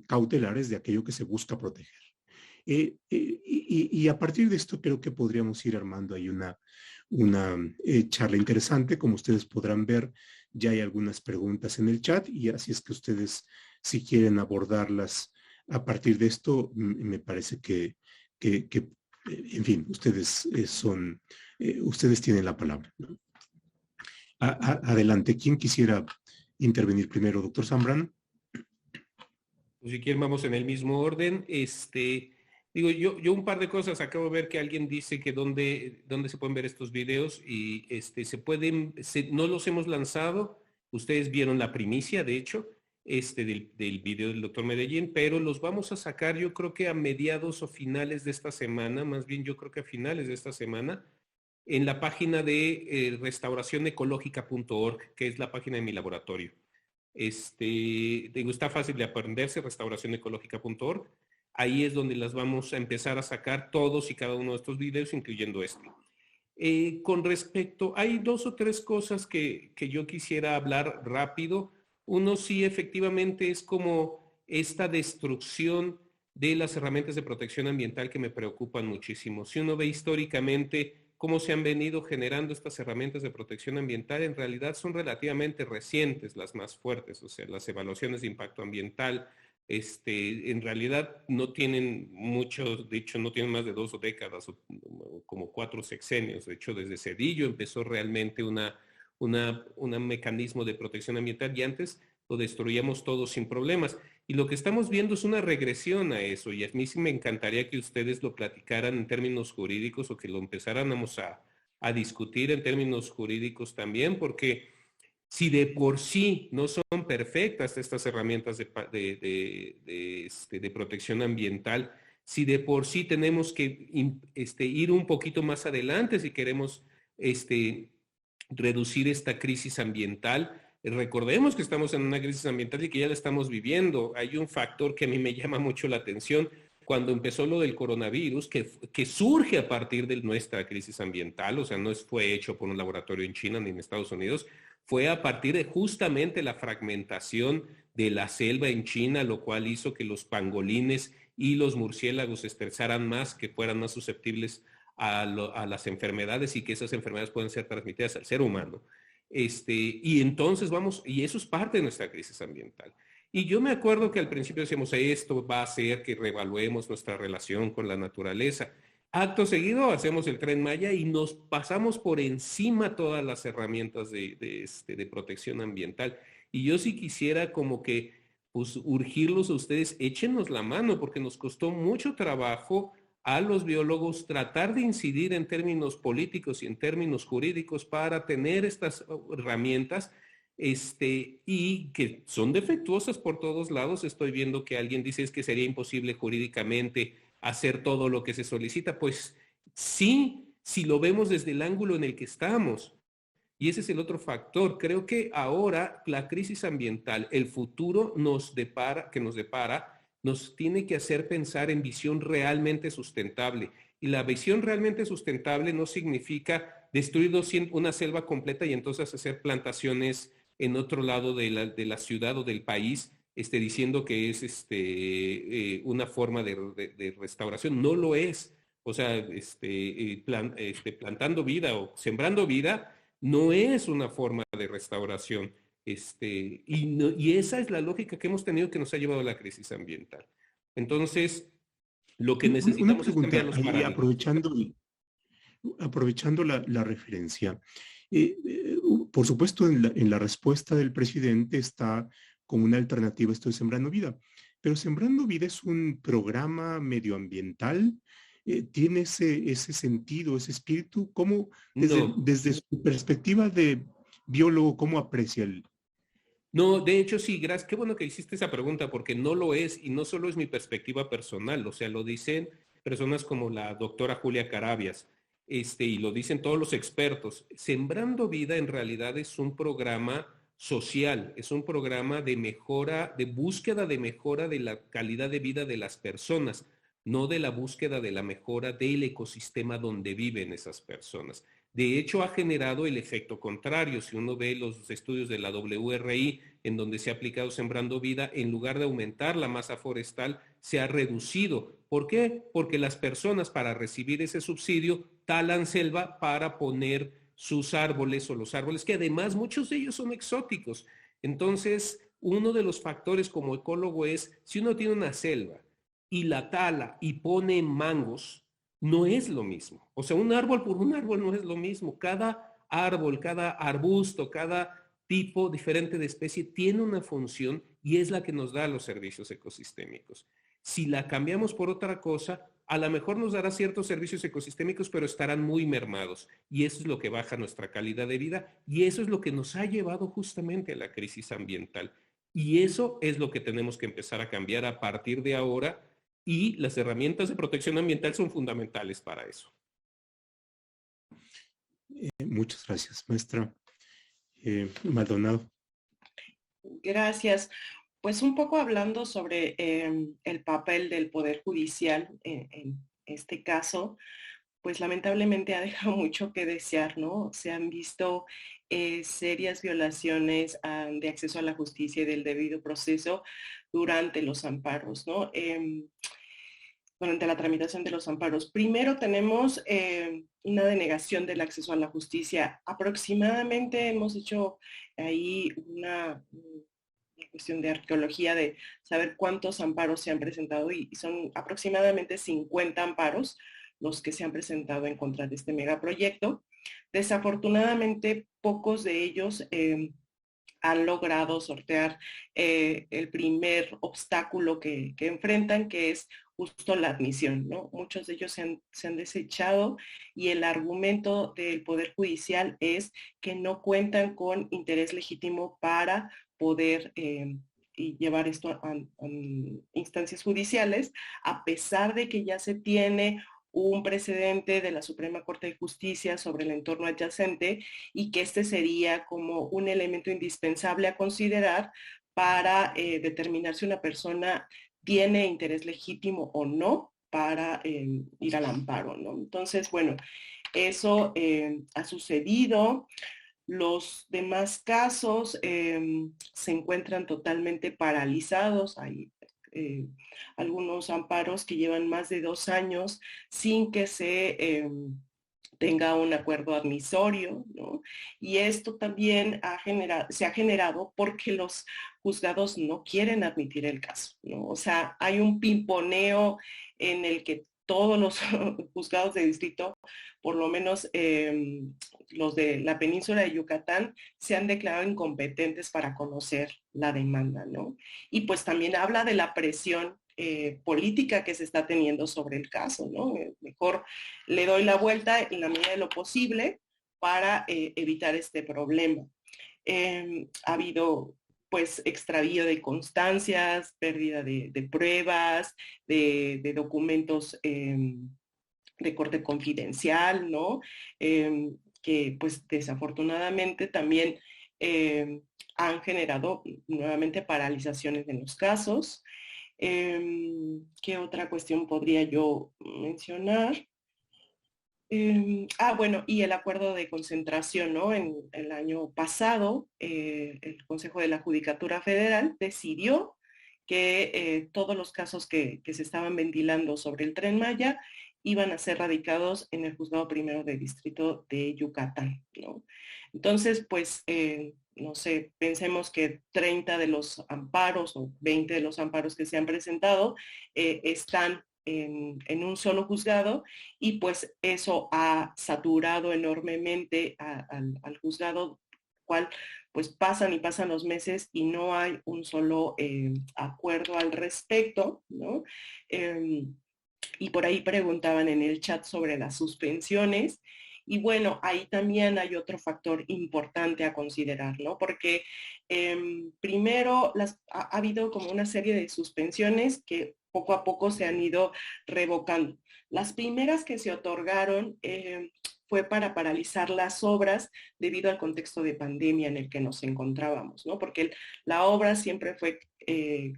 cautelares de aquello que se busca proteger. Y a partir de esto creo que podríamos ir armando ahí una charla interesante. Como ustedes podrán ver, ya hay algunas preguntas en el chat y así es que ustedes, si quieren abordarlas a partir de esto, me parece que en fin, ustedes ustedes tienen la palabra, ¿no? Adelante, ¿quién quisiera intervenir primero? Doctor Zambrano. Pues si quieren vamos en el mismo orden. Digo, yo un par de cosas. Acabo de ver que alguien dice que dónde se pueden ver estos videos y no los hemos lanzado. Ustedes vieron la primicia, de hecho, del video del doctor Medellín, pero los vamos a sacar yo creo que a mediados o finales de esta semana, más bien yo creo que a finales de esta semana, en la página de restauracionecológica.org, que es la página de mi laboratorio. Digo, está fácil de aprenderse, restauracionecológica.org. Ahí es donde las vamos a empezar a sacar todos y cada uno de estos videos, incluyendo este. Con respecto, hay 2 o 3 cosas que yo quisiera hablar rápido. Uno, sí, efectivamente es como esta destrucción de las herramientas de protección ambiental que me preocupan muchísimo. Si uno ve históricamente cómo se han venido generando estas herramientas de protección ambiental, en realidad son relativamente recientes las más fuertes, o sea, las evaluaciones de impacto ambiental, en realidad no tienen muchos, de hecho no tienen más de 2 décadas, o como 4 sexenios. De hecho, desde Cedillo empezó realmente un mecanismo de protección ambiental y antes lo destruíamos todo sin problemas. Y lo que estamos viendo es una regresión a eso, y a mí sí me encantaría que ustedes lo platicaran en términos jurídicos o que lo empezáramos a discutir en términos jurídicos también, porque si de por sí no son perfectas estas herramientas de protección ambiental, si de por sí tenemos que ir un poquito más adelante si queremos reducir esta crisis ambiental, recordemos que estamos en una crisis ambiental y que ya la estamos viviendo. Hay un factor que a mí me llama mucho la atención cuando empezó lo del coronavirus, que surge a partir de nuestra crisis ambiental, o sea, no fue hecho por un laboratorio en China ni en Estados Unidos, fue a partir de justamente la fragmentación de la selva en China, lo cual hizo que los pangolines y los murciélagos se estresaran más, que fueran más susceptibles a las enfermedades y que esas enfermedades pueden ser transmitidas al ser humano. Y entonces y eso es parte de nuestra crisis ambiental. Y yo me acuerdo que al principio decíamos, esto va a hacer que reevaluemos nuestra relación con la naturaleza. Acto seguido hacemos el Tren Maya y nos pasamos por encima todas las herramientas de protección ambiental. Y yo sí quisiera como que pues urgirlos a ustedes, échenos la mano, porque nos costó mucho trabajo a los biólogos tratar de incidir en términos políticos y en términos jurídicos para tener estas herramientas, y que son defectuosas por todos lados. Estoy viendo que alguien dice es que sería imposible jurídicamente hacer todo lo que se solicita. Pues sí, si lo vemos desde el ángulo en el que estamos. Y ese es el otro factor. Creo que ahora la crisis ambiental, el futuro que nos depara, nos tiene que hacer pensar en visión realmente sustentable. Y la visión realmente sustentable no significa destruir una selva completa y entonces hacer plantaciones en otro lado de la ciudad o del país, diciendo que es una forma de restauración. No lo es. O sea, plantando vida o sembrando vida no es una forma de restauración. Y esa es la lógica que hemos tenido que nos ha llevado a la crisis ambiental. Entonces, lo que Una necesitamos es cambiar pregunta los ahí, paradigmas. aprovechando la referencia. Por supuesto, en la respuesta del presidente está como una alternativa esto de Sembrando Vida, pero Sembrando Vida es un programa medioambiental. ¿Tiene ese sentido, ese espíritu? ¿Cómo, No, desde su perspectiva de biólogo, cómo aprecia el... no, de hecho sí, gracias. Qué bueno que hiciste esa pregunta porque no lo es y no solo es mi perspectiva personal, o sea, lo dicen personas como la doctora Julia Carabias, y lo dicen todos los expertos. Sembrando Vida en realidad es un programa social, es un programa de mejora, de búsqueda de mejora de la calidad de vida de las personas, no de la búsqueda de la mejora del ecosistema donde viven esas personas. De hecho, ha generado el efecto contrario. Si uno ve los estudios de la WRI, en donde se ha aplicado Sembrando Vida, en lugar de aumentar la masa forestal, se ha reducido. ¿Por qué? Porque las personas, para recibir ese subsidio, talan selva para poner sus árboles, o los árboles que además muchos de ellos son exóticos. Entonces, uno de los factores como ecólogo es, si uno tiene una selva y la tala y pone mangos, no es lo mismo. O sea, un árbol por un árbol no es lo mismo. Cada árbol, cada arbusto, cada tipo diferente de especie tiene una función y es la que nos da los servicios ecosistémicos. Si la cambiamos por otra cosa, a lo mejor nos dará ciertos servicios ecosistémicos, pero estarán muy mermados. Y eso es lo que baja nuestra calidad de vida y eso es lo que nos ha llevado justamente a la crisis ambiental. Y eso es lo que tenemos que empezar a cambiar a partir de ahora, y las herramientas de protección ambiental son fundamentales para eso. Muchas gracias, maestra Maldonado. Gracias. Pues un poco hablando sobre el papel del Poder Judicial en este caso, pues lamentablemente ha dejado mucho que desear, ¿no? Se han visto serias violaciones de acceso a la justicia y del debido proceso durante los amparos, ¿no? Durante la tramitación de los amparos. Primero tenemos una denegación del acceso a la justicia. Aproximadamente hemos hecho ahí una cuestión de arqueología de saber cuántos amparos se han presentado y son aproximadamente 50 amparos los que se han presentado en contra de este megaproyecto. Desafortunadamente, pocos de ellos han logrado sortear el primer obstáculo que enfrentan, que es justo la admisión, ¿no? Muchos de ellos se han desechado y el argumento del Poder Judicial es que no cuentan con interés legítimo para poder y llevar esto a instancias judiciales, a pesar de que ya se tiene un precedente de la Suprema Corte de Justicia sobre el entorno adyacente y que este sería como un elemento indispensable a considerar para determinar si una persona tiene interés legítimo o no para ir al amparo, ¿no? Entonces, bueno, eso ha sucedido. Los demás casos se encuentran totalmente paralizados. Hay algunos amparos que llevan más de 2 años sin que se tenga un acuerdo admisorio, ¿no? Y esto también se ha generado porque los juzgados no quieren admitir el caso, ¿no? O sea, hay un pimponeo en el que todos los juzgados de distrito, por lo menos los de la península de Yucatán, se han declarado incompetentes para conocer la demanda, ¿no? Y pues también habla de la presión política que se está teniendo sobre el caso, ¿no? Mejor le doy la vuelta en la medida de lo posible para evitar este problema. Ha habido pues extravío de constancias, pérdida de pruebas, de documentos de corte confidencial, ¿no? Que pues desafortunadamente también han generado nuevamente paralizaciones en los casos. ¿Qué otra cuestión podría yo mencionar? Bueno, y el acuerdo de concentración, ¿no? En el año pasado, el Consejo de la Judicatura Federal decidió que todos los casos que se estaban ventilando sobre el Tren Maya iban a ser radicados en el Juzgado Primero de Distrito de Yucatán, ¿no? Entonces, pues, no sé, pensemos que 30 de los amparos o 20 de los amparos que se han presentado están en un solo juzgado y pues eso ha saturado enormemente al juzgado, cual pues pasan y pasan los meses y no hay un solo acuerdo al respecto, ¿no? Y por ahí preguntaban en el chat sobre las suspensiones. Y bueno, ahí también hay otro factor importante a considerar, ¿no? Porque primero ha habido como una serie de suspensiones que poco a poco se han ido revocando. Las primeras que se otorgaron fue para paralizar las obras debido al contexto de pandemia en el que nos encontrábamos, ¿no? Porque la obra siempre fue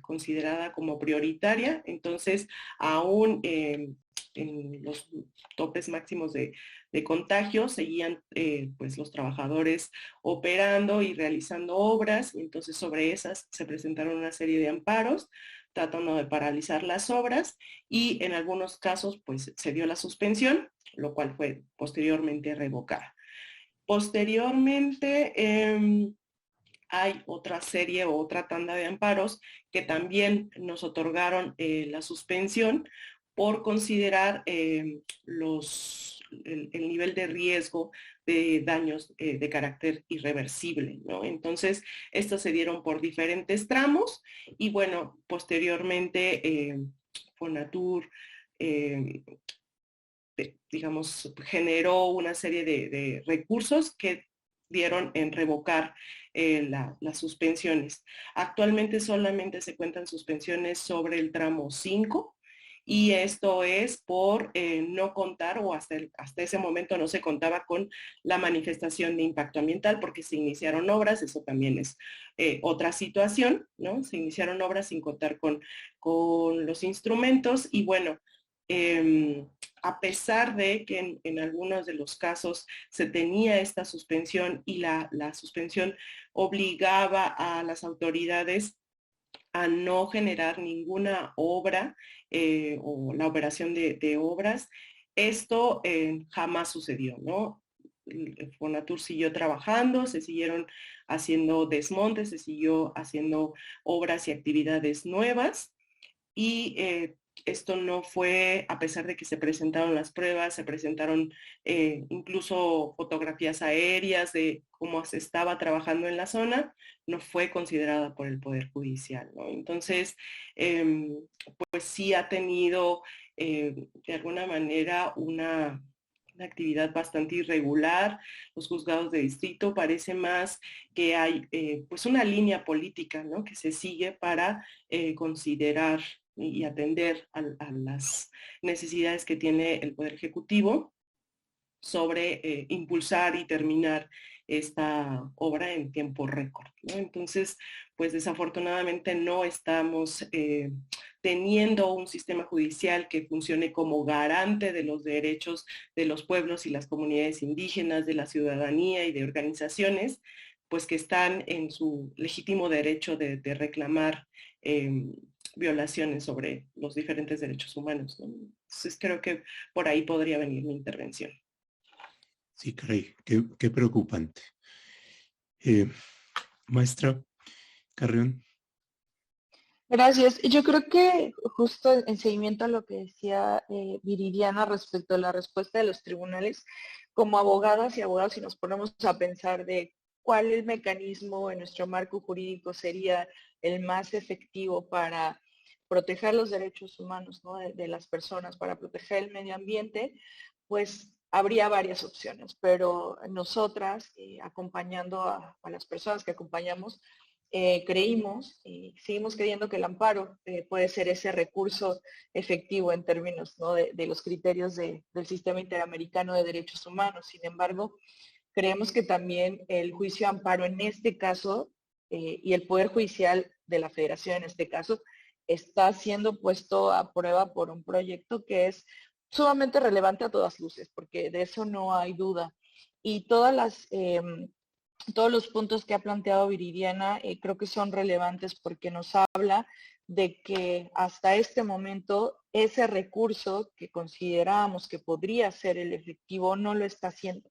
considerada como prioritaria, entonces aún en los topes máximos de contagio seguían pues los trabajadores operando y realizando obras, y entonces sobre esas se presentaron una serie de amparos tratando de paralizar las obras y en algunos casos pues se dio la suspensión, lo cual fue posteriormente revocada. Posteriormente hay otra serie o otra tanda de amparos que también nos otorgaron la suspensión por considerar el nivel de riesgo de daños de carácter irreversible, ¿no? Entonces, estos se dieron por diferentes tramos y bueno, posteriormente Fonatur, digamos, generó una serie de recursos que dieron en revocar las suspensiones. Actualmente solamente se cuentan suspensiones sobre el tramo 5 y esto es por no contar, o hasta ese momento no se contaba con la manifestación de impacto ambiental porque se iniciaron obras. Eso también es otra situación, ¿no? Se iniciaron obras sin contar con los instrumentos y bueno, a pesar de que en algunos de los casos se tenía esta suspensión y la suspensión obligaba a las autoridades a no generar ninguna obra o la operación de obras, esto jamás sucedió, ¿no? Fonatur siguió trabajando, se siguieron haciendo desmontes, se siguió haciendo obras y actividades nuevas y esto no fue, a pesar de que se presentaron las pruebas, se presentaron incluso fotografías aéreas de cómo se estaba trabajando en la zona, no fue considerada por el Poder Judicial, ¿no? Entonces, pues sí ha tenido de alguna manera una actividad bastante irregular. Los juzgados de distrito parece más que hay pues una línea política, ¿no?, que se sigue para considerar y atender a las necesidades que tiene el Poder Ejecutivo sobre impulsar y terminar esta obra en tiempo récord, ¿no? Entonces, pues desafortunadamente no estamos teniendo un sistema judicial que funcione como garante de los derechos de los pueblos y las comunidades indígenas, de la ciudadanía y de organizaciones, pues que están en su legítimo derecho de reclamar violaciones sobre los diferentes derechos humanos, ¿no? Entonces creo que por ahí podría venir mi intervención. Sí, caray, qué preocupante. Maestra Carrión. Gracias. Yo creo que justo en seguimiento a lo que decía Viridiana respecto a la respuesta de los tribunales, como abogadas y abogados, si nos ponemos a pensar de cuál el mecanismo en nuestro marco jurídico sería el más efectivo para proteger los derechos humanos, ¿no?, de las personas, para proteger el medio ambiente, pues habría varias opciones, pero nosotras, acompañando a las personas que acompañamos, creímos y seguimos creyendo que el amparo puede ser ese recurso efectivo en términos, ¿no?, de los criterios del Sistema Interamericano de Derechos Humanos. Sin embargo, creemos que también el juicio de amparo en este caso y el Poder Judicial de la Federación en este caso está siendo puesto a prueba por un proyecto que es sumamente relevante a todas luces, porque de eso no hay duda. Y todos los puntos que ha planteado Viridiana creo que son relevantes porque nos habla de que hasta este momento ese recurso que considerábamos que podría ser el efectivo no lo está haciendo.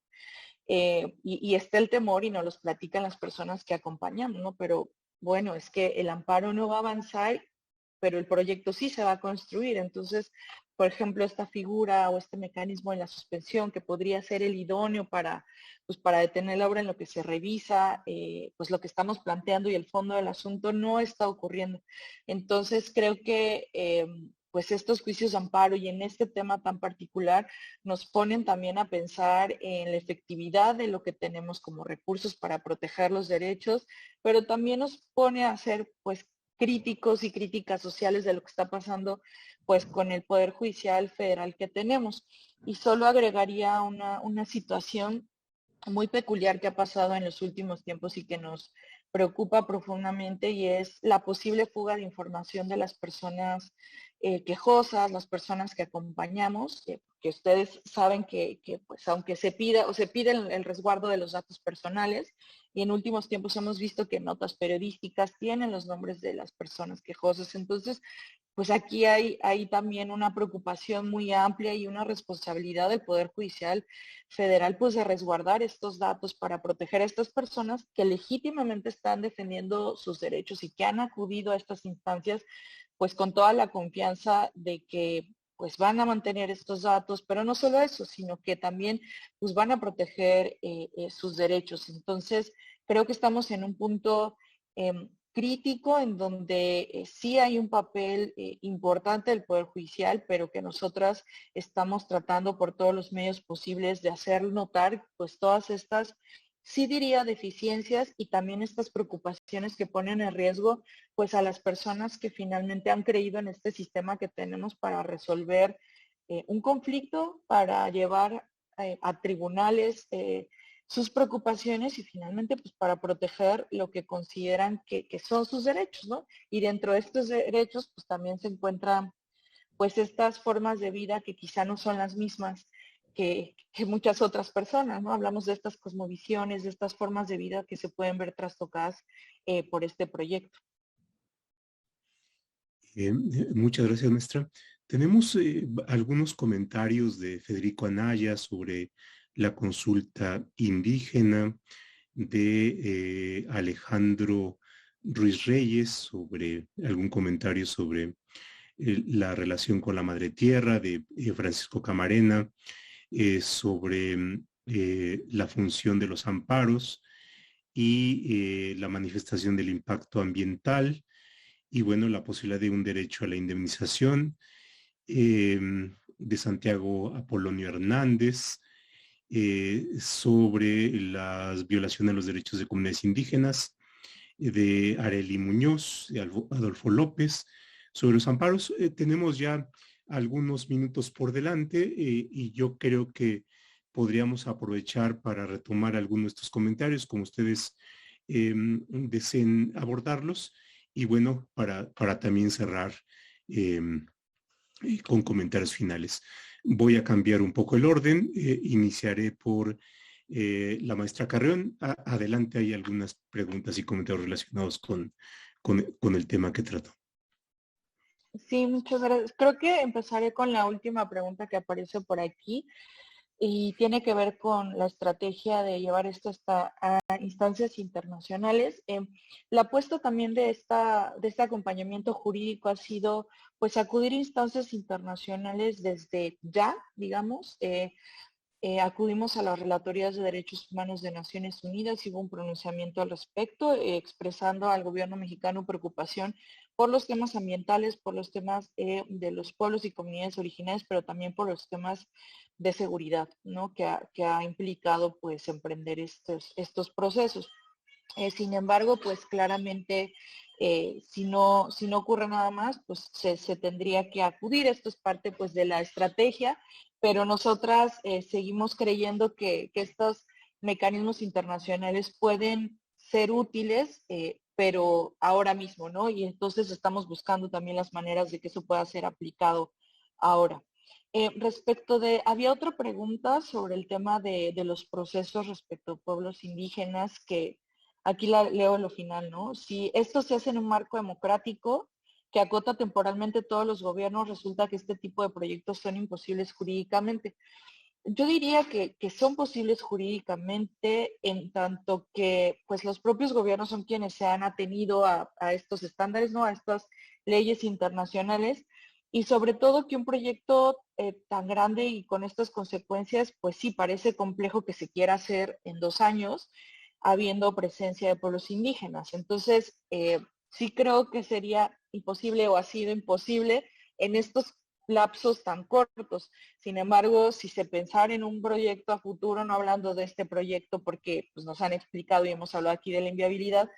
Y está el temor y nos los platican las personas que acompañamos, ¿no? Pero bueno, es que el amparo no va a avanzar, pero el proyecto sí se va a construir. Entonces, por ejemplo, esta figura o este mecanismo en la suspensión que podría ser el idóneo para detener la obra en lo que se revisa, pues lo que estamos planteando y el fondo del asunto no está ocurriendo. Entonces, creo que pues estos juicios de amparo y en este tema tan particular nos ponen también a pensar en la efectividad de lo que tenemos como recursos para proteger los derechos, pero también nos pone a ser pues críticos y críticas sociales de lo que está pasando pues con el Poder Judicial Federal que tenemos. Y solo agregaría una situación muy peculiar que ha pasado en los últimos tiempos y que nos preocupa profundamente, y es la posible fuga de información de las personas quejosas, las personas que acompañamos, que ustedes saben que pues aunque se pida o se pide el resguardo de los datos personales, y en últimos tiempos hemos visto que notas periodísticas tienen los nombres de las personas quejosas. Entonces, pues aquí hay también una preocupación muy amplia y una responsabilidad del Poder Judicial Federal, pues de resguardar estos datos para proteger a estas personas que legítimamente están defendiendo sus derechos y que han acudido a estas instancias, pues con toda la confianza de que pues van a mantener estos datos, pero no solo eso, sino que también pues van a proteger sus derechos. Entonces, creo que estamos en un punto crítico en donde sí hay un papel importante del Poder Judicial, pero que nosotras estamos tratando por todos los medios posibles de hacer notar pues todas estas sí diría deficiencias y también estas preocupaciones que ponen en riesgo pues a las personas que finalmente han creído en este sistema que tenemos para resolver un conflicto, para llevar a tribunales sus preocupaciones y finalmente pues para proteger lo que consideran que son sus derechos, ¿no? Y dentro de estos derechos pues también se encuentran pues estas formas de vida que quizá no son las mismas que muchas otras personas, ¿no? Hablamos de estas cosmovisiones, de estas formas de vida que se pueden ver trastocadas por este proyecto. Muchas gracias, maestra. Tenemos algunos comentarios de Federico Anaya sobre la consulta indígena, de Alejandro Ruiz Reyes sobre algún comentario sobre la relación con la Madre Tierra, de Francisco Camarena, sobre la función de los amparos y la manifestación del impacto ambiental y bueno, la posibilidad de un derecho a la indemnización, de Santiago Apolonio Hernández, sobre las violaciones a los derechos de comunidades indígenas, de Arely Muñoz, de Adolfo López. Sobre los amparos, tenemos ya algunos minutos por delante y yo creo que podríamos aprovechar para retomar algunos de estos comentarios, como ustedes deseen abordarlos, y bueno, para también cerrar con comentarios finales. Voy a cambiar un poco el orden. Iniciaré por la maestra Carreón. Adelante, hay algunas preguntas y comentarios relacionados con el tema que trató. Sí, muchas gracias. Creo que empezaré con la última pregunta que aparece por aquí y tiene que ver con la estrategia de llevar esto hasta a instancias internacionales. La apuesta también de este acompañamiento jurídico ha sido pues acudir a instancias internacionales desde ya, digamos. Acudimos a las relatorías de derechos humanos de Naciones Unidas y hubo un pronunciamiento al respecto, expresando al gobierno mexicano preocupación por los temas ambientales, por los temas de los pueblos y comunidades originarias, pero también por los temas de seguridad, ¿no? que ha implicado pues emprender estos procesos. Sin embargo, pues claramente si no ocurre nada más, pues se tendría que acudir. Esto es parte pues de la estrategia, pero nosotras seguimos creyendo que estos mecanismos internacionales pueden ser útiles, pero ahora mismo, ¿no? Y entonces estamos buscando también las maneras de que eso pueda ser aplicado ahora. Había otra pregunta sobre el tema de los procesos respecto a pueblos indígenas que aquí la leo en lo final, ¿no? Si esto se hace en un marco democrático que acota temporalmente todos los gobiernos, resulta que este tipo de proyectos son imposibles jurídicamente. Yo diría que son posibles jurídicamente en tanto que pues los propios gobiernos son quienes se han atenido a estos estándares, ¿no? A estas leyes internacionales y sobre todo que un proyecto tan grande y con estas consecuencias, pues sí, parece complejo que se quiera hacer en 2 años, habiendo presencia de pueblos indígenas. Entonces, sí creo que sería imposible o ha sido imposible en estos lapsos tan cortos. Sin embargo, si se pensara en un proyecto a futuro, no hablando de este proyecto porque pues, nos han explicado y hemos hablado aquí de la inviabilidad,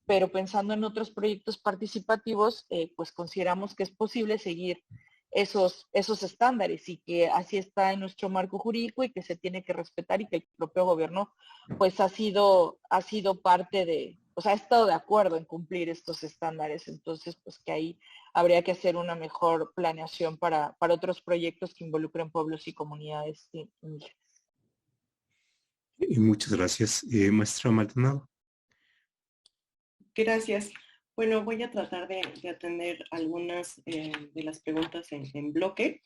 pero pensando en otros proyectos participativos, pues consideramos que es posible seguir esos estándares y que así está en nuestro marco jurídico y que se tiene que respetar y que el propio gobierno pues ha sido parte de, o sea, ha estado de acuerdo en cumplir estos estándares. Entonces, pues que ahí habría que hacer una mejor planeación para otros proyectos que involucren pueblos y comunidades indígenas. Muchas gracias. Maestra Maldonado. Gracias. Bueno, voy a tratar de atender algunas de las preguntas en bloque.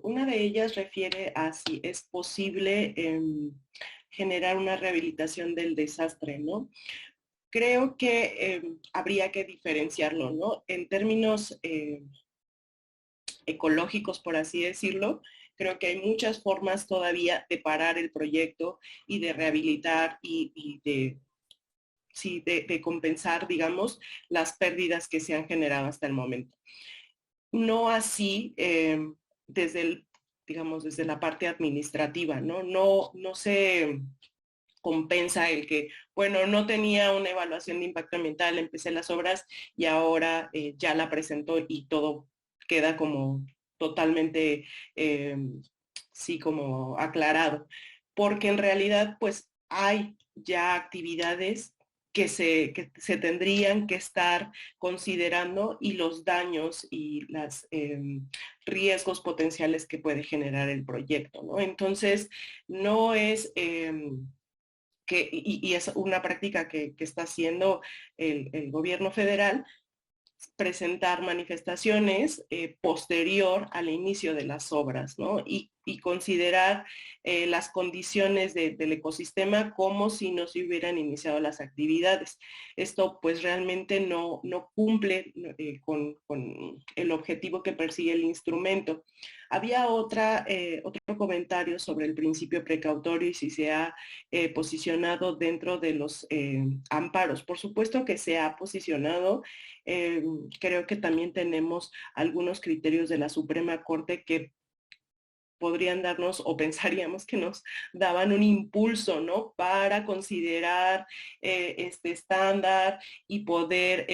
Una de ellas refiere a si es posible generar una rehabilitación del desastre, ¿no? Creo que habría que diferenciarlo, ¿no? En términos ecológicos, por así decirlo, creo que hay muchas formas todavía de parar el proyecto y de rehabilitar y de compensar, digamos, las pérdidas que se han generado hasta el momento. No así desde la parte administrativa, ¿no? No se compensa el que, bueno, no tenía una evaluación de impacto ambiental, empecé las obras y ahora ya la presentó y todo queda como totalmente, sí, como aclarado. Porque en realidad, pues hay ya actividades que se tendrían que estar considerando y los daños y los riesgos potenciales que puede generar el proyecto, ¿no? Entonces, no es... y es una práctica que está haciendo el gobierno federal, presentar manifestaciones posterior al inicio de las obras, ¿no? Y considerar las condiciones del ecosistema como si no se hubieran iniciado las actividades. Esto pues realmente no cumple con el objetivo que persigue el instrumento. Había otro comentario sobre el principio precautorio y si se ha posicionado dentro de los amparos. Por supuesto que se ha posicionado. Creo que también tenemos algunos criterios de la Suprema Corte que podrían darnos o pensaríamos que nos daban un impulso, ¿no? Para considerar este estándar y poder,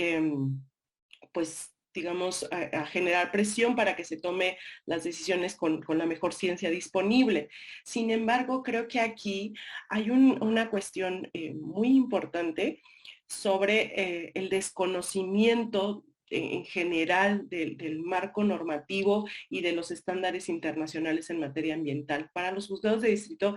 pues, digamos, a generar presión para que se tome las decisiones con la mejor ciencia disponible. Sin embargo, creo que aquí hay una cuestión muy importante sobre el desconocimiento en general del marco normativo y de los estándares internacionales en materia ambiental. Para los juzgados de distrito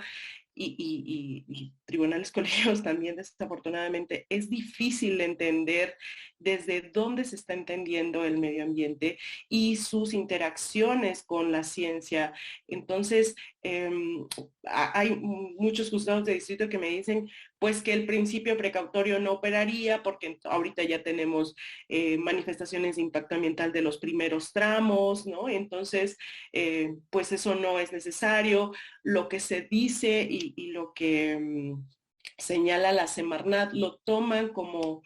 y tribunales colegiados también, desafortunadamente, es difícil entender desde dónde se está entendiendo el medio ambiente y sus interacciones con la ciencia. Entonces, hay muchos juzgados de distrito que me dicen pues que el principio precautorio no operaría porque ahorita ya tenemos manifestaciones de impacto ambiental de los primeros tramos, ¿no? Entonces, pues eso no es necesario. Lo que se dice y lo que señala la Semarnat lo toman como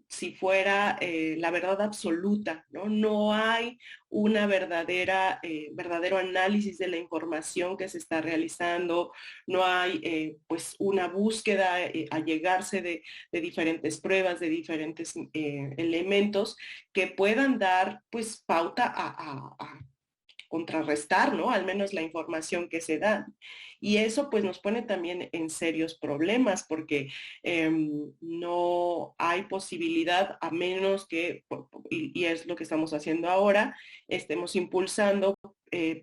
si fuera la verdad absoluta, ¿no? No hay una verdadero análisis de la información que se está realizando, no hay pues una búsqueda a llegarse de diferentes pruebas, de diferentes elementos que puedan dar pues pauta a contrarrestar, ¿no? Al menos la información que se da. Y eso pues nos pone también en serios problemas porque no hay posibilidad a menos que, y es lo que estamos haciendo ahora, estemos impulsando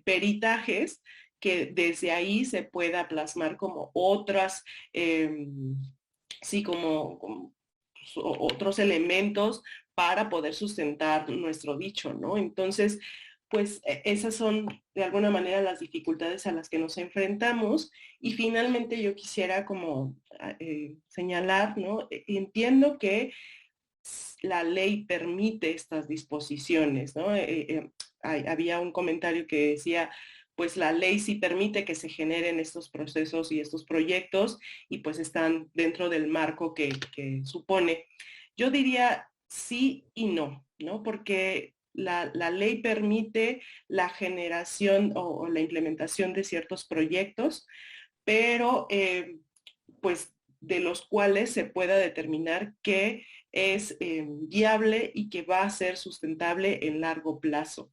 peritajes que desde ahí se pueda plasmar como otras, sí, como otros elementos para poder sustentar nuestro dicho, ¿no? Entonces, pues esas son de alguna manera las dificultades a las que nos enfrentamos y finalmente yo quisiera como señalar, ¿no? Entiendo que la ley permite estas disposiciones, ¿no? Había un comentario que decía, pues la ley sí permite que se generen estos procesos y estos proyectos y pues están dentro del marco que supone. Yo diría sí y no, ¿no? Porque la ley permite la generación o la implementación de ciertos proyectos, pero pues de los cuales se pueda determinar que es viable y que va a ser sustentable en largo plazo.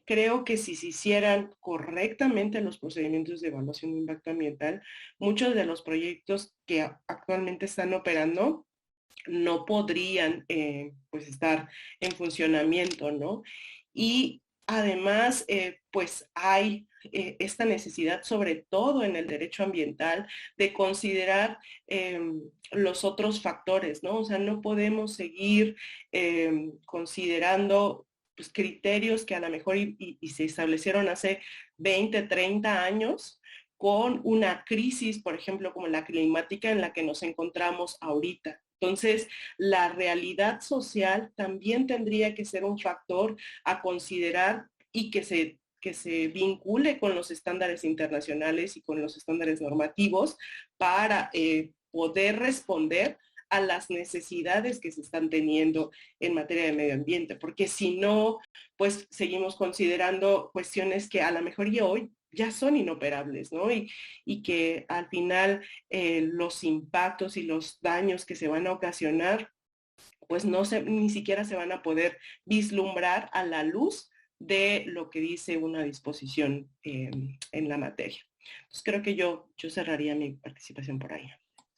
Creo que si se hicieran correctamente los procedimientos de evaluación de impacto ambiental, muchos de los proyectos que actualmente están operando no podrían pues estar en funcionamiento, ¿no? Y además, pues hay esta necesidad, sobre todo en el derecho ambiental, de considerar los otros factores, ¿no? O sea, no podemos seguir considerando pues, criterios que a lo mejor y se establecieron hace 20, 30 años con una crisis, por ejemplo, como la climática en la que nos encontramos ahorita. Entonces, la realidad social también tendría que ser un factor a considerar y que se vincule con los estándares internacionales y con los estándares normativos para poder responder a las necesidades que se están teniendo en materia de medio ambiente, porque si no, pues seguimos considerando cuestiones que a lo mejor ya hoy ya son inoperables, ¿no? Y que al final los impactos y los daños que se van a ocasionar, pues ni siquiera se van a poder vislumbrar a la luz de lo que dice una disposición en la materia. Entonces creo que yo cerraría mi participación por ahí.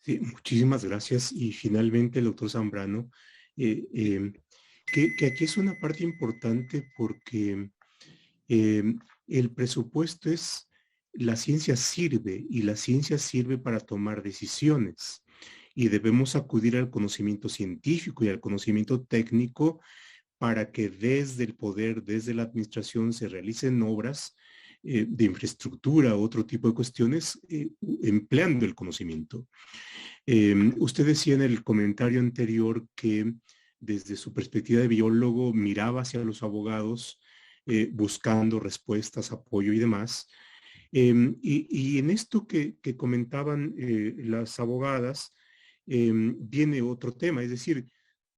Sí, muchísimas gracias. Y finalmente, el doctor Zambrano, que aquí es una parte importante porque el presupuesto es, la ciencia sirve y la ciencia sirve para tomar decisiones y debemos acudir al conocimiento científico y al conocimiento técnico para que desde el poder, desde la administración se realicen obras de infraestructura, otro tipo de cuestiones, empleando el conocimiento. Usted decía en el comentario anterior que desde su perspectiva de biólogo miraba hacia los abogados buscando respuestas, apoyo y demás. Y en esto que comentaban las abogadas, viene otro tema, es decir,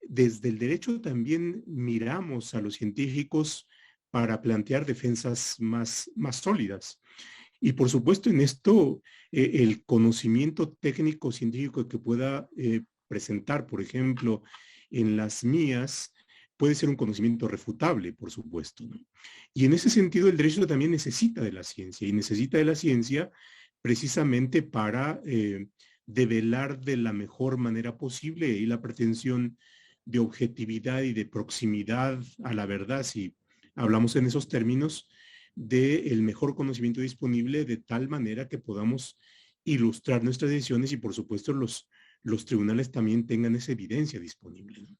desde el derecho también miramos a los científicos para plantear defensas más sólidas. Y por supuesto en esto el conocimiento técnico científico que pueda presentar, por ejemplo, en las mías, puede ser un conocimiento refutable, por supuesto, ¿no? Y en ese sentido el derecho también necesita de la ciencia y necesita de la ciencia precisamente para develar de la mejor manera posible y la pretensión de objetividad y de proximidad a la verdad, si hablamos en esos términos, del mejor conocimiento disponible de tal manera que podamos ilustrar nuestras decisiones y por supuesto los tribunales también tengan esa evidencia disponible, ¿no?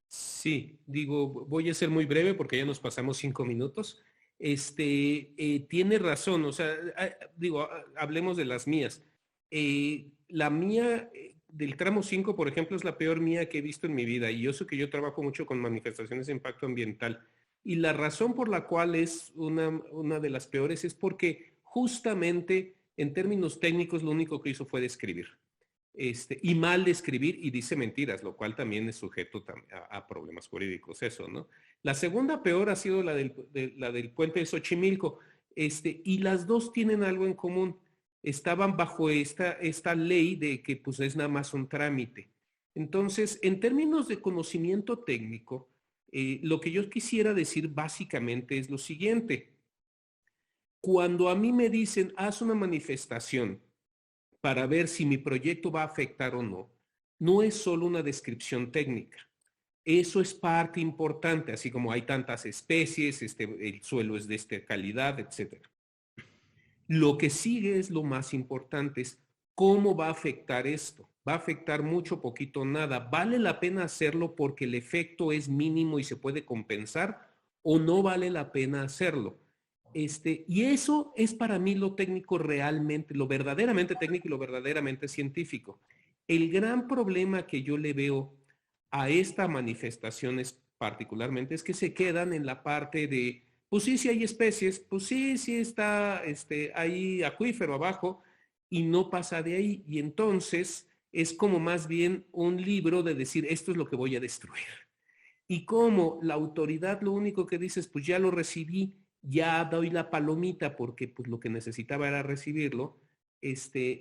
Sí, digo, voy a ser muy breve porque ya nos pasamos 5 minutos. Tiene razón, o sea, digo, hablemos de las mías. La mía del tramo 5, por ejemplo, es la peor mía que he visto en mi vida y yo sé que yo trabajo mucho con manifestaciones de impacto ambiental y la razón por la cual es una de las peores es porque justamente en términos técnicos lo único que hizo fue describir. Y mal describir y dice mentiras, lo cual también es sujeto a problemas jurídicos, eso, ¿no? La segunda peor ha sido la del puente de Xochimilco, y las dos tienen algo en común. Estaban bajo esta ley de que pues es nada más un trámite. Entonces, en términos de conocimiento técnico, lo que yo quisiera decir básicamente es lo siguiente. Cuando a mí me dicen, haz una manifestación para ver si mi proyecto va a afectar o no, no es solo una descripción técnica. Eso es parte importante, así como hay tantas especies, el suelo es de esta calidad, etc. Lo que sigue es lo más importante, es cómo va a afectar esto. ¿Va a afectar mucho, poquito, nada? ¿Vale la pena hacerlo porque el efecto es mínimo y se puede compensar o no vale la pena hacerlo? Y eso es para mí lo técnico realmente, lo verdaderamente técnico y lo verdaderamente científico. El gran problema que yo le veo a estas manifestaciones particularmente es que se quedan en la parte de, pues sí hay especies, pues sí está ahí acuífero abajo y no pasa de ahí. Y entonces es como más bien un libro de decir, esto es lo que voy a destruir. Y como la autoridad lo único que dice es, pues ya lo recibí, ya doy la palomita porque pues lo que necesitaba era recibirlo,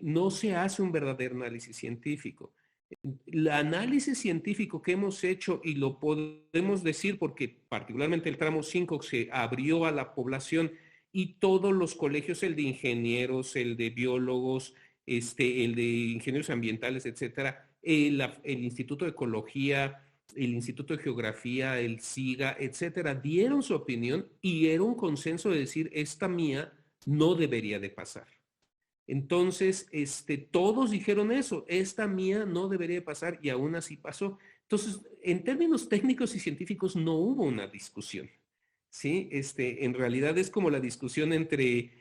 no se hace un verdadero análisis científico. El análisis científico que hemos hecho, y lo podemos decir porque particularmente el tramo 5 se abrió a la población y todos los colegios, el de ingenieros, el de biólogos, el de ingenieros ambientales, etcétera, el Instituto de Ecología, el Instituto de Geografía, el SIGA, etcétera, dieron su opinión y era un consenso de decir, esta mía no debería de pasar. Entonces, todos dijeron eso, esta mía no debería pasar y aún así pasó. Entonces, en términos técnicos y científicos no hubo una discusión, ¿sí? En realidad es como la discusión entre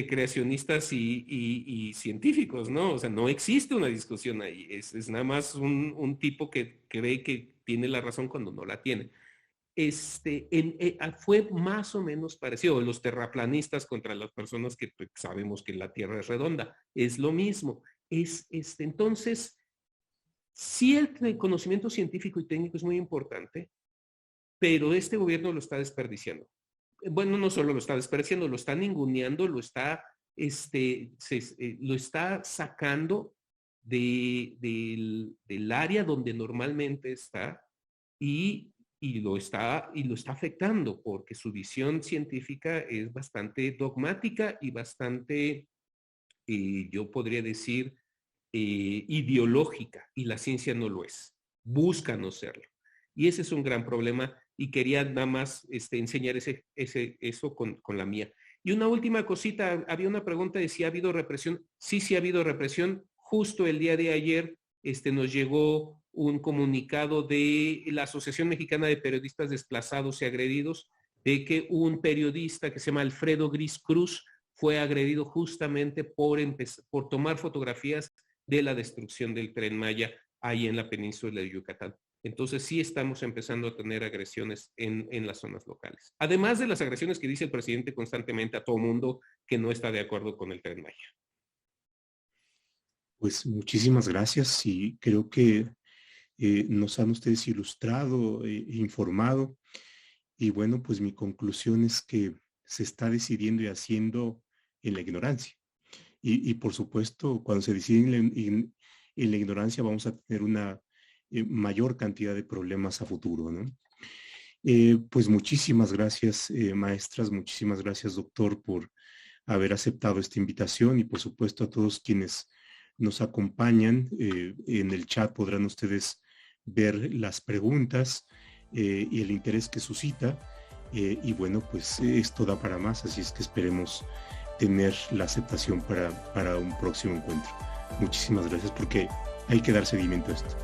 creacionistas y científicos, ¿no? O sea, no existe una discusión ahí, es nada más un tipo que cree que tiene la razón cuando no la tiene. Fue más o menos parecido. Los terraplanistas contra las personas que pues, sabemos que la Tierra es redonda. Es lo mismo. Entonces, Sí, el conocimiento científico y técnico es muy importante, pero este gobierno lo está desperdiciando. Bueno, no solo lo está desperdiciando, lo está ninguneando, lo está sacando del área donde normalmente está y lo está afectando porque su visión científica es bastante dogmática y bastante, yo podría decir, ideológica, y la ciencia no lo es. Busca no serlo. Y ese es un gran problema y quería nada más enseñar eso con la mía. Y una última cosita, había una pregunta de si ha habido represión. Sí, sí ha habido represión. Justo el día de ayer nos llegó un comunicado de la Asociación Mexicana de Periodistas Desplazados y Agredidos de que un periodista que se llama Alfredo Gris Cruz fue agredido justamente por tomar fotografías de la destrucción del Tren Maya ahí en la península de Yucatán. Entonces sí estamos empezando a tener agresiones en las zonas locales. Además de las agresiones que dice el presidente constantemente a todo mundo que no está de acuerdo con el Tren Maya. Pues muchísimas gracias y creo que nos han ustedes ilustrado, informado. Y bueno, pues mi conclusión es que se está decidiendo y haciendo en la ignorancia. Y por supuesto, cuando se decide en la ignorancia vamos a tener una mayor cantidad de problemas a futuro, ¿no? Pues muchísimas gracias, maestras, muchísimas gracias, doctor, por haber aceptado esta invitación y por supuesto a todos quienes nos acompañan. En el chat podrán ustedes ver las preguntas y el interés que suscita. Y bueno, pues esto da para más, así es que esperemos tener la aceptación para un próximo encuentro. Muchísimas gracias porque hay que dar seguimiento a esto.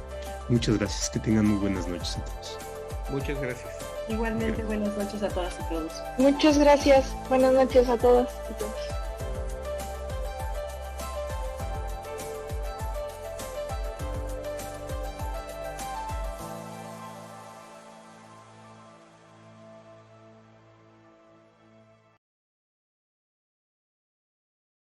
Muchas gracias, que tengan muy buenas noches a todos. Muchas gracias. Igualmente, buenas noches a todas y todos. Muchas gracias. Buenas noches a todas y todos.